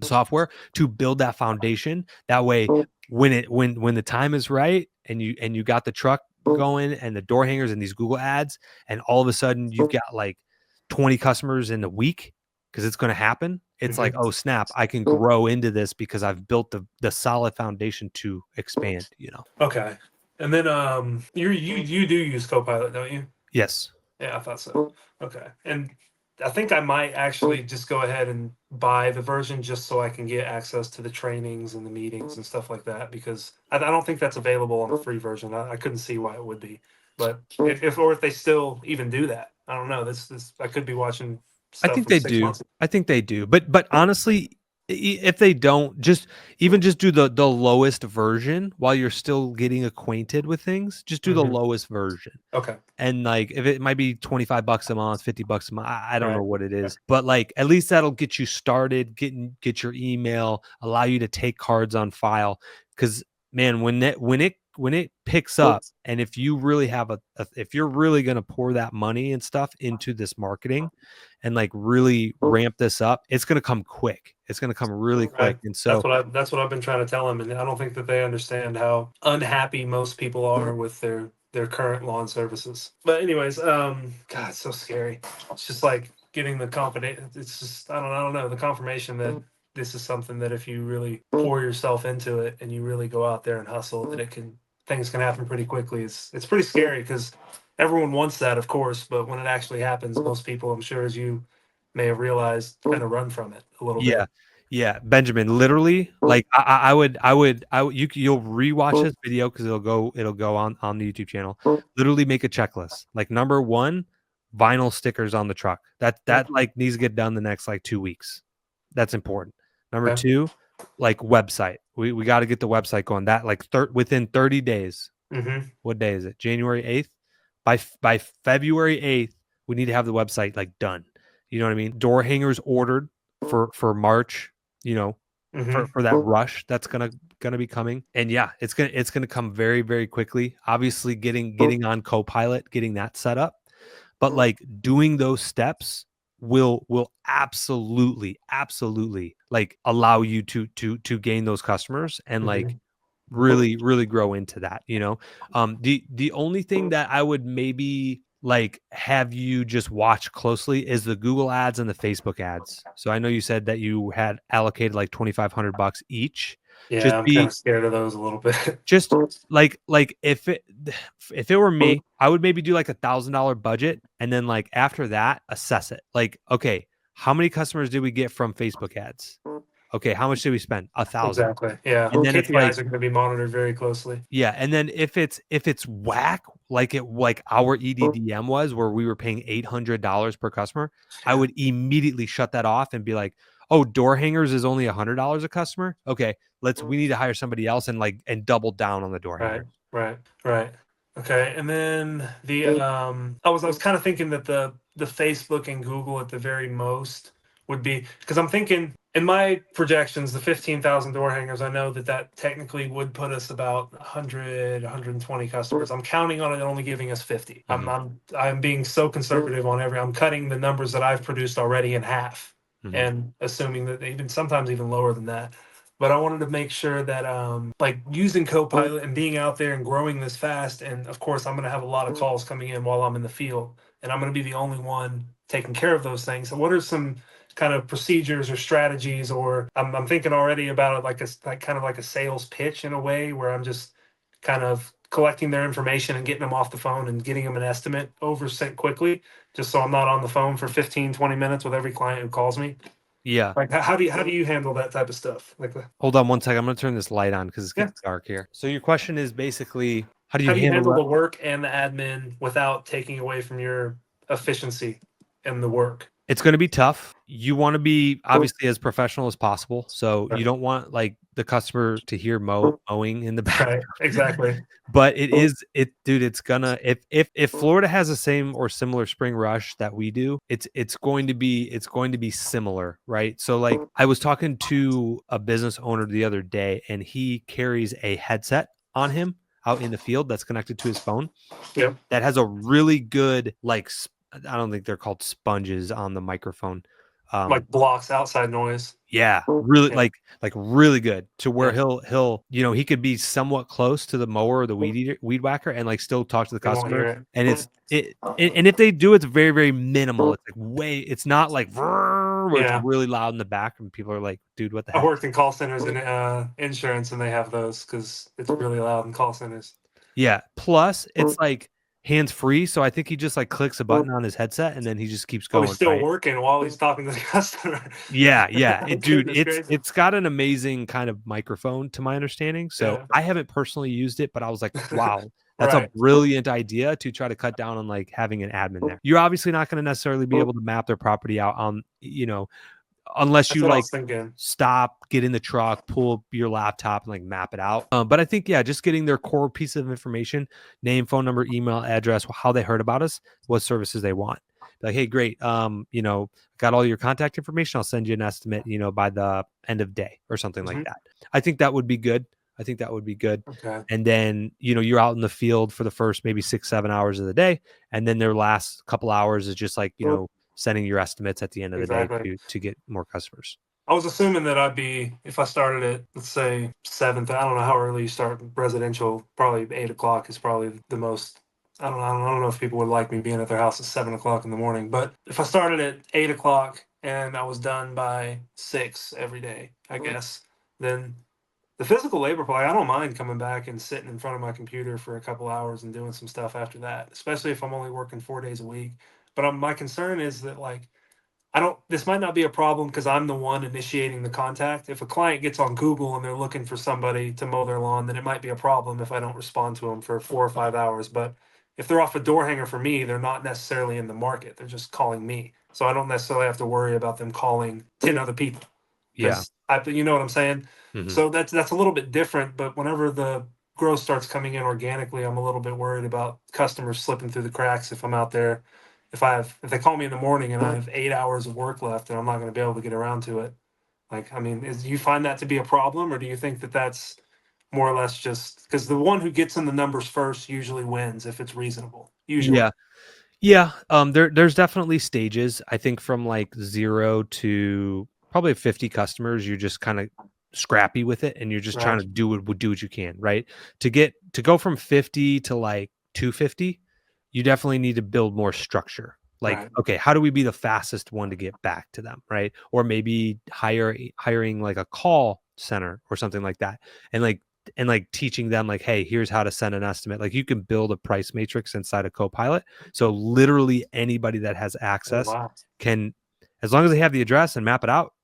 software to build that foundation. That way when the time is right and you got the truck going and the door hangers and these Google ads, and all of a sudden you've got like 20 customers in a week, because it's going to happen. It's like, Mhm. oh snap, I can grow into this because I've built the solid foundation to expand. Okay. And then you do use Copilot, don't you? Yes. Yeah, I thought so. Okay. And I think I might actually just go ahead and buy the version just so I can get access to the trainings and the meetings and stuff like that, because I don't think that's available on the free version. I couldn't see why it would be, but if they still even do that, I don't know. This I could be watching I stuff think from they 6 months do. ago. I think they do. But honestly, if they don't, just do the lowest version while you're still getting acquainted with things. Just do the Hmm. lowest version. Okay. And like if it might be $25 a month, $50 a month, I don't know Right. what it is, but like at least that'll get you started, get your email, allow you to take cards on file. Because man, when it picks up, and if you really have if you're really gonna pour that money and stuff into this marketing and like really ramp this up, it's gonna come quick. It's gonna come really quick. Right. And so That's what I've been trying to tell them, and I don't think that they understand how unhappy most people are with their current lawn services. But anyways, God, it's so scary. It's just like getting the confidence. It's just I don't know, the confirmation that this is something that if you really pour yourself into it and you really go out there and hustle, that it can things can happen pretty quickly. It's pretty scary because everyone wants that, of course, but when it actually happens, most people, I'm sure, as you may have realized, kind of run from it a little yeah. bit. Yeah, Benjamin, literally, like you'll rewatch this video because it'll go on the YouTube channel. Literally make a checklist. Like number one, vinyl stickers on the truck. That like needs to get done the next like 2 weeks. That's important. Number Okay. two, like website. We got to get the website going. That like within 30 days. Mhm. What day is it? January 8th. By February 8th, we need to have the website like done. You know what I mean? Door hangers ordered for March, you know, Mhm. for that rush that's gonna be coming. And yeah, it's gonna come very, very quickly. Obviously getting on Copilot, getting that set up. But like doing those steps will absolutely like allow you to gain those customers and like Mhm. really grow into that, you know. The only thing that I would maybe like have you just watch closely is the Google ads and the Facebook ads. So I know you said that you had allocated like $2,500 each. Just Yeah, I'm kind be of scared of those a little bit. just like if it were me, I would maybe do like $1,000 budget, and then like after that assess it. Like, okay, how many customers did we get from Facebook ads? Okay, how much did we spend? 1,000. Exactly. Yeah. And then it's like, KPIs are going to be monitored very closely. yeah, and then if it's whack, like our EDDM was, where we were paying $800 per customer, I Yeah. would immediately shut that off and be like, "Oh, door hangers is only $100 a customer. Okay, we need to hire somebody else and like and double down on the door Right. hangers." Right. Right. Okay. And then I was kind of thinking that the Facebook and Google at the very most would be, because I'm thinking in my projections, the 15,000 door hangers, I know that that technically would put us about 100, 120 customers. I'm counting on it only giving us 50. Mhm, I'm being so conservative on I'm cutting the numbers that I've produced already in half mhm. and assuming that even sometimes even lower than that. But I wanted to make sure that like using Copilot and being out there and growing this fast, and of course I'm going to have a lot of calls coming in while I'm in the field, and I'm going to be the only one taking care of those things. So what are some kind of procedures or strategies, or I'm thinking already about it like like kind of like a sales pitch in a way where I'm just kind of collecting their information and getting them off the phone and getting them an estimate over sent quickly, just so I'm not on the phone for 15, 20 minutes with every client who calls me. Yeah. Like how do you handle that type of stuff? Like Hold on one second. I'm gonna turn this light on because it's yeah, getting dark here. So your question is basically, how do you how do you handle handle that? the work and the admin without taking away from your efficiency in the work? It's gonna be tough. You wanna be obviously as professional as possible, so you Right. don't want, like, the customer to hear mowing in the background. Right. Exactly. But dude, it's gonna if Florida has the same or similar spring rush that we do, it's going to be similar, right? So, like, I was talking to a business owner the other day, and he carries a headset on him out in the field that's connected to his phone Yep. that has a really good, like, I don't think they're called sponges on the microphone. Like blocks outside noise. Yeah, really Yeah. like really good to where Yeah. he'll he could be somewhat close to the mower or the weed whacker and like still talk to the They won't hear customer. it. And and if they do, it's very, very minimal. It's like it's not like where it's Yeah. really loud in the back and people are like, dude, what the I've heck? worked in call centers and insurance, and they have those because it's really loud in call centers. Yeah. Plus, it's like hands free. So I think he just like clicks a button on his headset and then he just keeps Oh, he's going, still right? working while he's talking to the customer. Yeah. Okay, Dude, that's crazy. it's got an amazing kind of microphone to my understanding. So Yeah. I haven't personally used it, but I was like, wow, that's a Right. brilliant idea to try to cut down on like having an admin there. You're obviously not going to necessarily be able to map their property out on, unless That's you what I like was thinking. stop, get in the truck, pull up your laptop and like map it out. But I think, yeah, just getting their core piece of information, name, phone number, email, address, how they heard about us, what services they want. Like, hey, great. Got all your contact information. I'll send you an estimate, by the end of day or something like Mhm. that. I think that would be good. I think that would be good. Okay. And then, you're out in the field for the first maybe 6-7 hours of the day. And then their last couple hours is just like, sending your estimates at the end of the day Exactly. to get more customers. I was assuming that I'd be, if I started at, let's say, 7th, I don't know how early you start residential, probably 8 o'clock is probably the most. I don't know if people would like me being at their house at 7 o'clock in the morning, but if I started at 8 o'clock and I was done by 6 every day, I guess, then the physical labor part, I don't mind coming back and sitting in front of my computer for a couple hours and doing some stuff after that, especially if I'm only working 4 days a week. But my concern is that, like, I don't, this might not be a problem because I'm the one initiating the contact. If a client gets on Google and they're looking for somebody to mow their lawn, then it might be a problem if I don't respond to them for 4 or 5 hours. But if they're off a door hanger for me, they're not necessarily in the market. They're just calling me. So I don't necessarily have to worry about them calling 10 other people Yeah. because you know what I'm saying? Mhm. So that's a little bit different. But whenever the growth starts coming in organically, I'm a little bit worried about customers slipping through the cracks if I'm out there. If they call me in the morning and I have 8 hours of work left and I'm not going to be able to get around to it. Like, I mean, do you find that to be a problem, or do you think that that's more or less just because the one who gets in the numbers first usually wins if it's reasonable? Usually, Yeah. Yeah, there's definitely stages. I think from like 0 to probably 50 customers, you're just kinda scrappy with it and you're just trying right? to do what you can, right? To go from 50 to like 250, you definitely need to build more structure. Like, Right. okay, how do we be the fastest one to get back to them, right? Or maybe hiring like a call center or something like that. And like teaching them like, hey, here's how to send an estimate. Like you can build a price matrix inside of Copilot, so literally anybody that has Oh, access wow. can, as long as they have the address and map it out,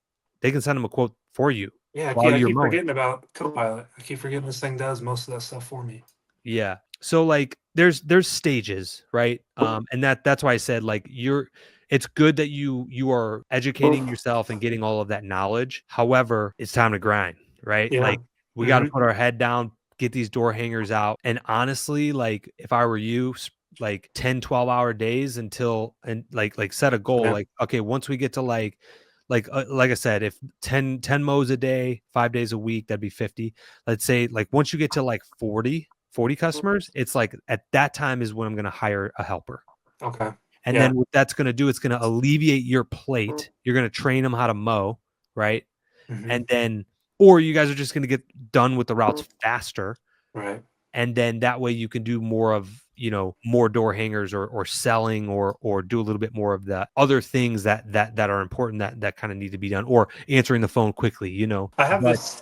they can send them a quote for you Yeah, while I you're keep mowing. forgetting about Copilot. I keep forgetting this thing does most of that stuff for me. Yeah. So like there's stages, right? And that's why I said like it's good that you are educating yourself and getting all of that knowledge. However, it's time to grind, right? Yeah. Like we got to Hmm. put our head down, get these door hangers out. And honestly, like if I were you, like 10-12 hour days until, and like set a goal, Yeah. like okay, once we get to like I said, if 10 mows a day, 5 days a week, that'd be 50. Let's say like once you get to like 40 customers, it's like at that time is when I'm going to hire a helper. Okay. And Yeah. then what that's going to do, it's going to alleviate your plate. You're going to train them how to mow, right? Hmm. And then, or you guys are just going to get done with the routes faster. Right. And then that way you can do more of, more door hangers or selling or do a little bit more of the other things that are important that kind of need to be done, or answering the phone quickly, I have but this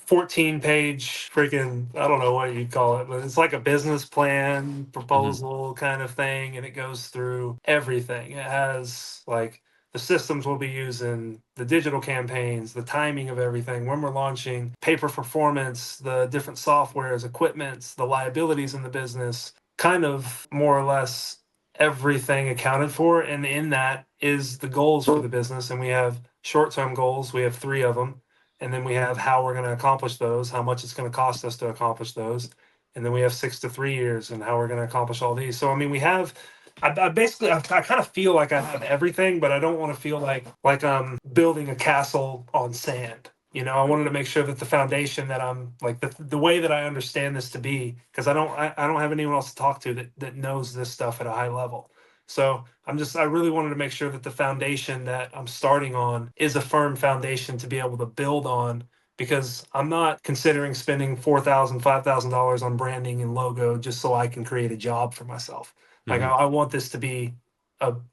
14-page freaking, I don't know what you'd call it, but it's like a business plan mhm, proposal kind of thing, and it goes through everything. It has like the systems we'll be using, the digital campaigns, the timing of everything, when we're launching, pay per performance, the different softwares, equipments, the liabilities in the business, kind of more or less everything accounted for. And in that is the goals for the business. And we have short-term goals. We have 3 of them, and then we have how we're going to accomplish those, how much it's going to cost us to accomplish those, and then we have 6 to 3 years and how we're going to accomplish all these. So I mean, we have. I basically, I kind of feel like I have everything, but I don't want to feel like I'm building a castle on sand. I wanted to make sure that the foundation that I'm like the way that I understand this to be, because I don't have anyone else to talk to that knows this stuff at a high level. So I really wanted to make sure that the foundation that I'm starting on is a firm foundation to be able to build on, because I'm not considering spending $4,000, $5,000 on branding and logo just so I can create a job for myself. Like mhm. I want this to be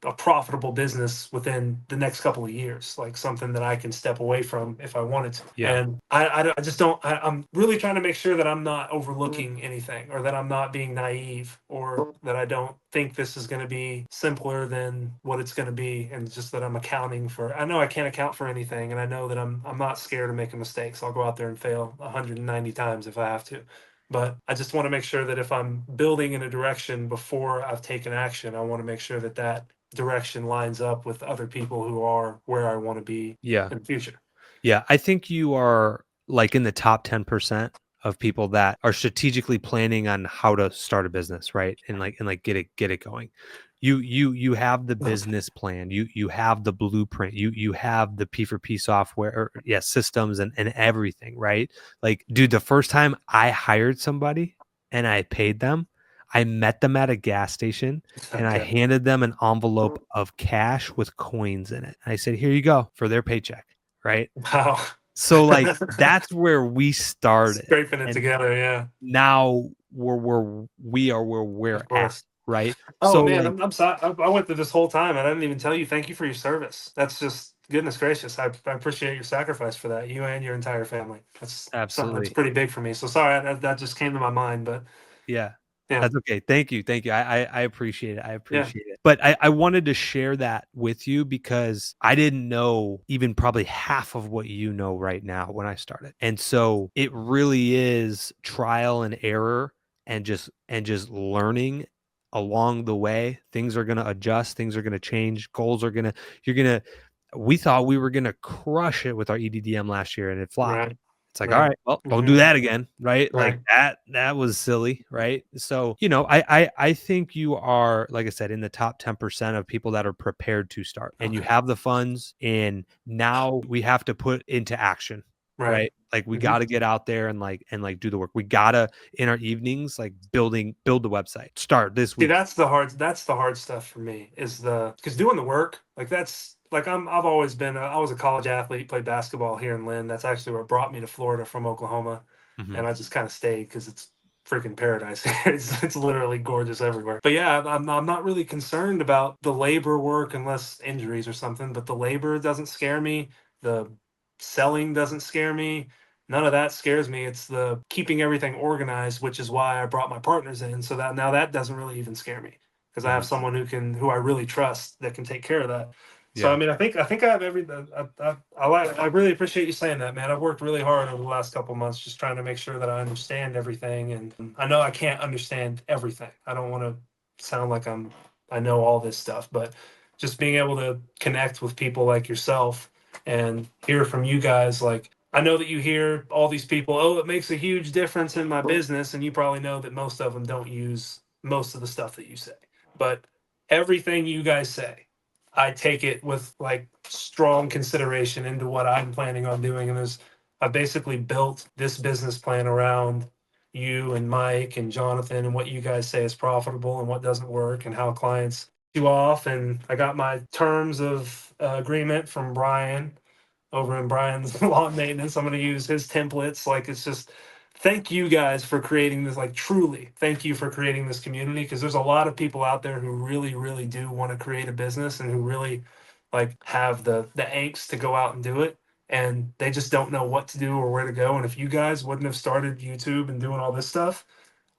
a profitable business within the next couple of years, like something that I can step away from if I wanted to. Yeah. And I just don't, I'm really trying to make sure that I'm not overlooking anything, or that I'm not being naive, or that I don't think this is going to be simpler than what it's going to be. And just that I'm accounting for, I know I can't account for anything. And I know that I'm not scared of making mistakes. I'll go out there and fail 190 times if I have to. But I just want to make sure that if I'm building in a direction before I've taken action, I want to make sure that that direction lines up with other people who are where I want to be Yeah. in the future. Yeah, I think you are like in the top 10% of people that are strategically planning on how to start a business, right? And get it going. You have the business plan, you have the blueprint, you have the P4P software, or yeah, systems and everything, right? Like, dude, the first time I hired somebody and I paid them, I met them at a gas station and I Okay. handed them an envelope of cash with coins in it. I said, "Here you go for their paycheck." Right? Wow. So, like, that's where we started, Scraping it and together. Yeah. now we are where we're Of at, course. right? Oh So, man, like, I'm sorry. I went through this whole time and I didn't even tell you. Thank you for your service. That's just goodness gracious. I appreciate your sacrifice for that. You and your entire family. That's something that's absolutely. pretty big for me. So sorry that just came to my mind. But Yeah. yeah, That's okay. Thank you, thank you. I appreciate it, I yeah, appreciate it. But I wanted to share that with you because I didn't know even probably half of what you know right now when I started. And so it really is trial and error and just learning along the way. Things are gonna adjust, things are gonna change, goals are gonna you're gonna we thought we were gonna crush it with our EDDM last year and it flopped. right, It's like, all right, right, well, don't hmm do that again, right? Like right, that was silly, right? So, I think you are, like I said, in the top 10% of people that are prepared to start and you okay, have the funds and now we have to put into action, right. right? Like we hmm got to get out there and do the work. We got to in our evenings like build the website. Start this See, week. that's the hard stuff for me is the because doing the work like that's like I've always been I was a college athlete, played basketball here in Lynn. That's actually what brought me to Florida from Oklahoma, Mhm. and I just kind of stayed because it's freaking paradise. It's literally gorgeous everywhere. But yeah, I'm not really concerned about the labor work unless injuries or something. But the labor doesn't scare me. The selling doesn't scare me. None of that scares me. It's the keeping everything organized, which is why I brought my partners in. So that now that doesn't really even scare me because I have Mhm. someone who I really trust that can take care of that. So I Yeah. mean, I think I have everything. I really appreciate you saying that, man. I've worked really hard over the last couple months just trying to make sure that I understand everything, and I know I can't understand everything. I don't want to sound like I know all this stuff, but just being able to connect with people like yourself and hear from you guys, like I know that you hear all these people, oh, it makes a huge difference in my business, and you probably know that most of them don't use most of the stuff that you say, but everything you guys say I take it with like strong consideration into what I'm planning on doing. And there's, I basically built this business plan around you and Mike and Jonathan and what you guys say is profitable and what doesn't work and how clients you off. And I got my terms of agreement from Brian over in Brian's lawn maintenance. I'm going to use his templates. Like it's just thank you guys for creating this. Like truly, thank you for creating this community because there's a lot of people out there who really, really do want to create a business and who really like have the angst to go out and do it. And they just don't know what to do or where to go. And if you guys wouldn't have started YouTube and doing all this stuff,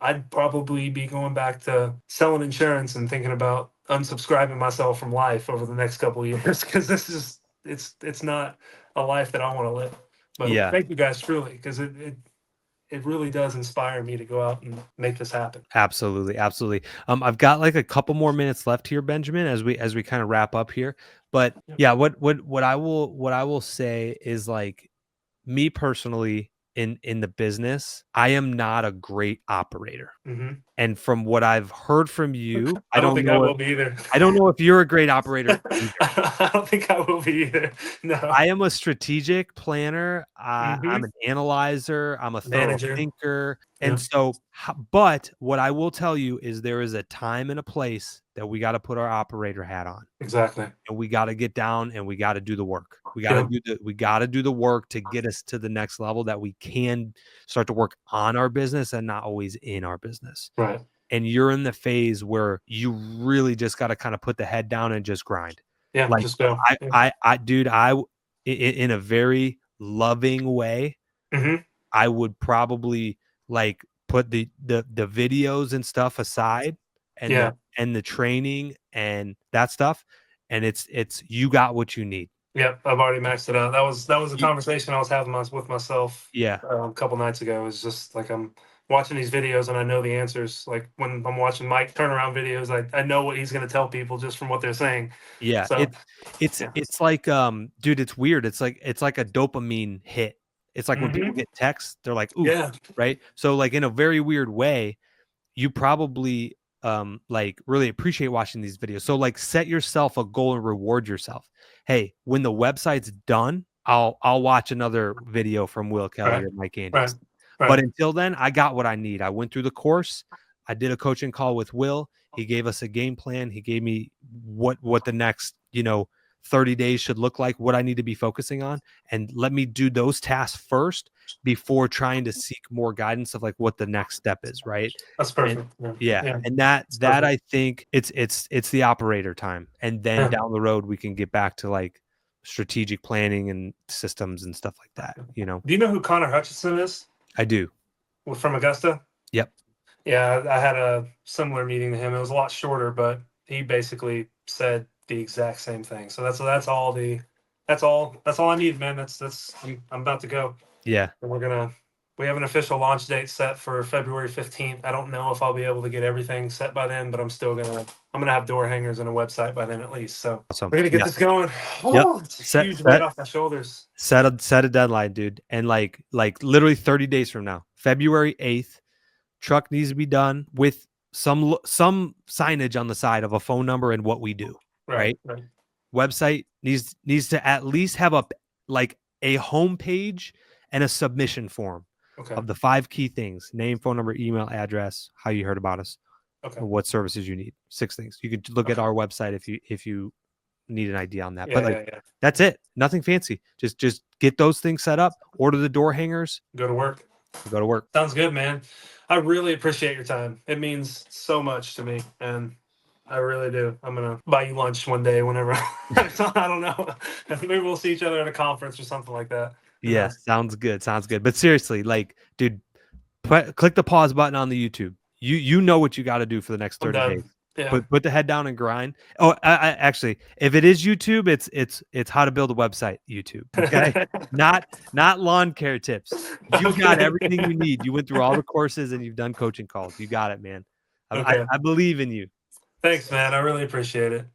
I'd probably be going back to selling insurance and thinking about unsubscribing myself from life over the next couple of years because this is it's not a life that I want to live. But Yeah. thank you guys truly because it really does inspire me to go out and make this happen. Absolutely, absolutely. I've got like a couple more minutes left here, Benjamin, as we kind of wrap up here. But Yep. yeah, what I will say is like me personally in the business, I am not a great operator. hmm And from what I've heard from you, I don't think I will be either. I don't know if you're a great operator either. I don't think I will be either. No. I am a strategic planner. I'm hmm an analyzer. I'm a thorough Manager. thinker. And Yeah. so, but what I will tell you is there is a time and a place that we got to put our operator hat on Exactly. and we got to get down and we got to do the work. Yep. We got to do the work to get us to the next level that we can start to work on our business and not always in our business. Right. and you're in the phase where you really just got to kind of put the head down and just grind. Yeah, Like just go. dude, in a very loving way, Mm-hmm. I would probably like put the videos and stuff aside, and Yeah. the training and that stuff, and it's you got what you need. Yep, I've already maxed it out. That was a conversation I was having with myself Yeah. a couple nights ago. It's just like I'm watching these videos and I know the answers. Like when I'm watching Mike turnaround videos, I know what he's going to tell people just from what they're saying. Yeah, So yeah. it's like, dude, it's weird. It's like a dopamine hit. It's like when people Mm-hmm. get texts, they're like, "Ooh," Yeah. right? So like in a very weird way, you probably like really appreciate watching these videos. So like set yourself a goal and reward yourself. Hey, when the website's done, I'll watch another video from Will Kelly Right. or Mike Right. Andrews. But Right. until then, I got what I need. I went through the course. I did a coaching call with Will. He gave us a game plan. He gave me what the next, 30 days should look like, what I need to be focusing on, and let me do those tasks first before trying to seek more guidance of like what the next step is, right? That's And perfect. Yeah. yeah, Yeah. and that Perfect. I think it's the operator time, and then Yeah. down the road we can get back to like strategic planning and systems and stuff like that. Do you know who Connor Hutchinson is? I do. From Augusta? Yep. Yeah, I had a similar meeting to him. It was a lot shorter, but he basically said the exact same thing. So that's all I need, man. I'm about to go. Yeah. And we have an official launch date set for February 15th. I don't know if I'll be able to get everything set by then, but I'm gonna have door hangers and a website by then at least. So Awesome. we're gonna get Yeah. this going. Yep. Oh, it's a huge weight off my shoulders. Set a deadline, dude. And like literally 30 days from now, February 8th, truck needs to be done with some signage on the side of a phone number and what we do. Right. Website needs to at least have a homepage and a submission form of the 5 key things: name, phone number, email, address, how you heard about us, what services you need. 6 things. You could look at our website if you need an idea on that. Yeah, but that's it. Nothing fancy. Just get those things set up, order the door hangers, go to work. Go to work. Sounds good, man. I really appreciate your time. It means so much to me, and I really do. I'm gonna buy you lunch one day whenever. I don't know. Maybe we'll see each other at a conference or something like that. Yeah, sounds good. Sounds good. But seriously, like, dude, click the pause button on the YouTube. You know what you got to do for the next 30 days. Yeah. Put the head down and grind. Oh, I actually, if it is YouTube, it's how to build a website. YouTube, okay? not lawn care tips. You got everything you need. You went through all the courses and you've done coaching calls. You got it, man. I believe in you. Thanks, man. I really appreciate it.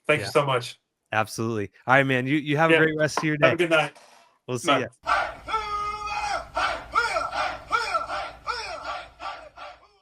Thank you so much. Absolutely. All right, man. You have a great rest of your day. Have a good night. We'll see you.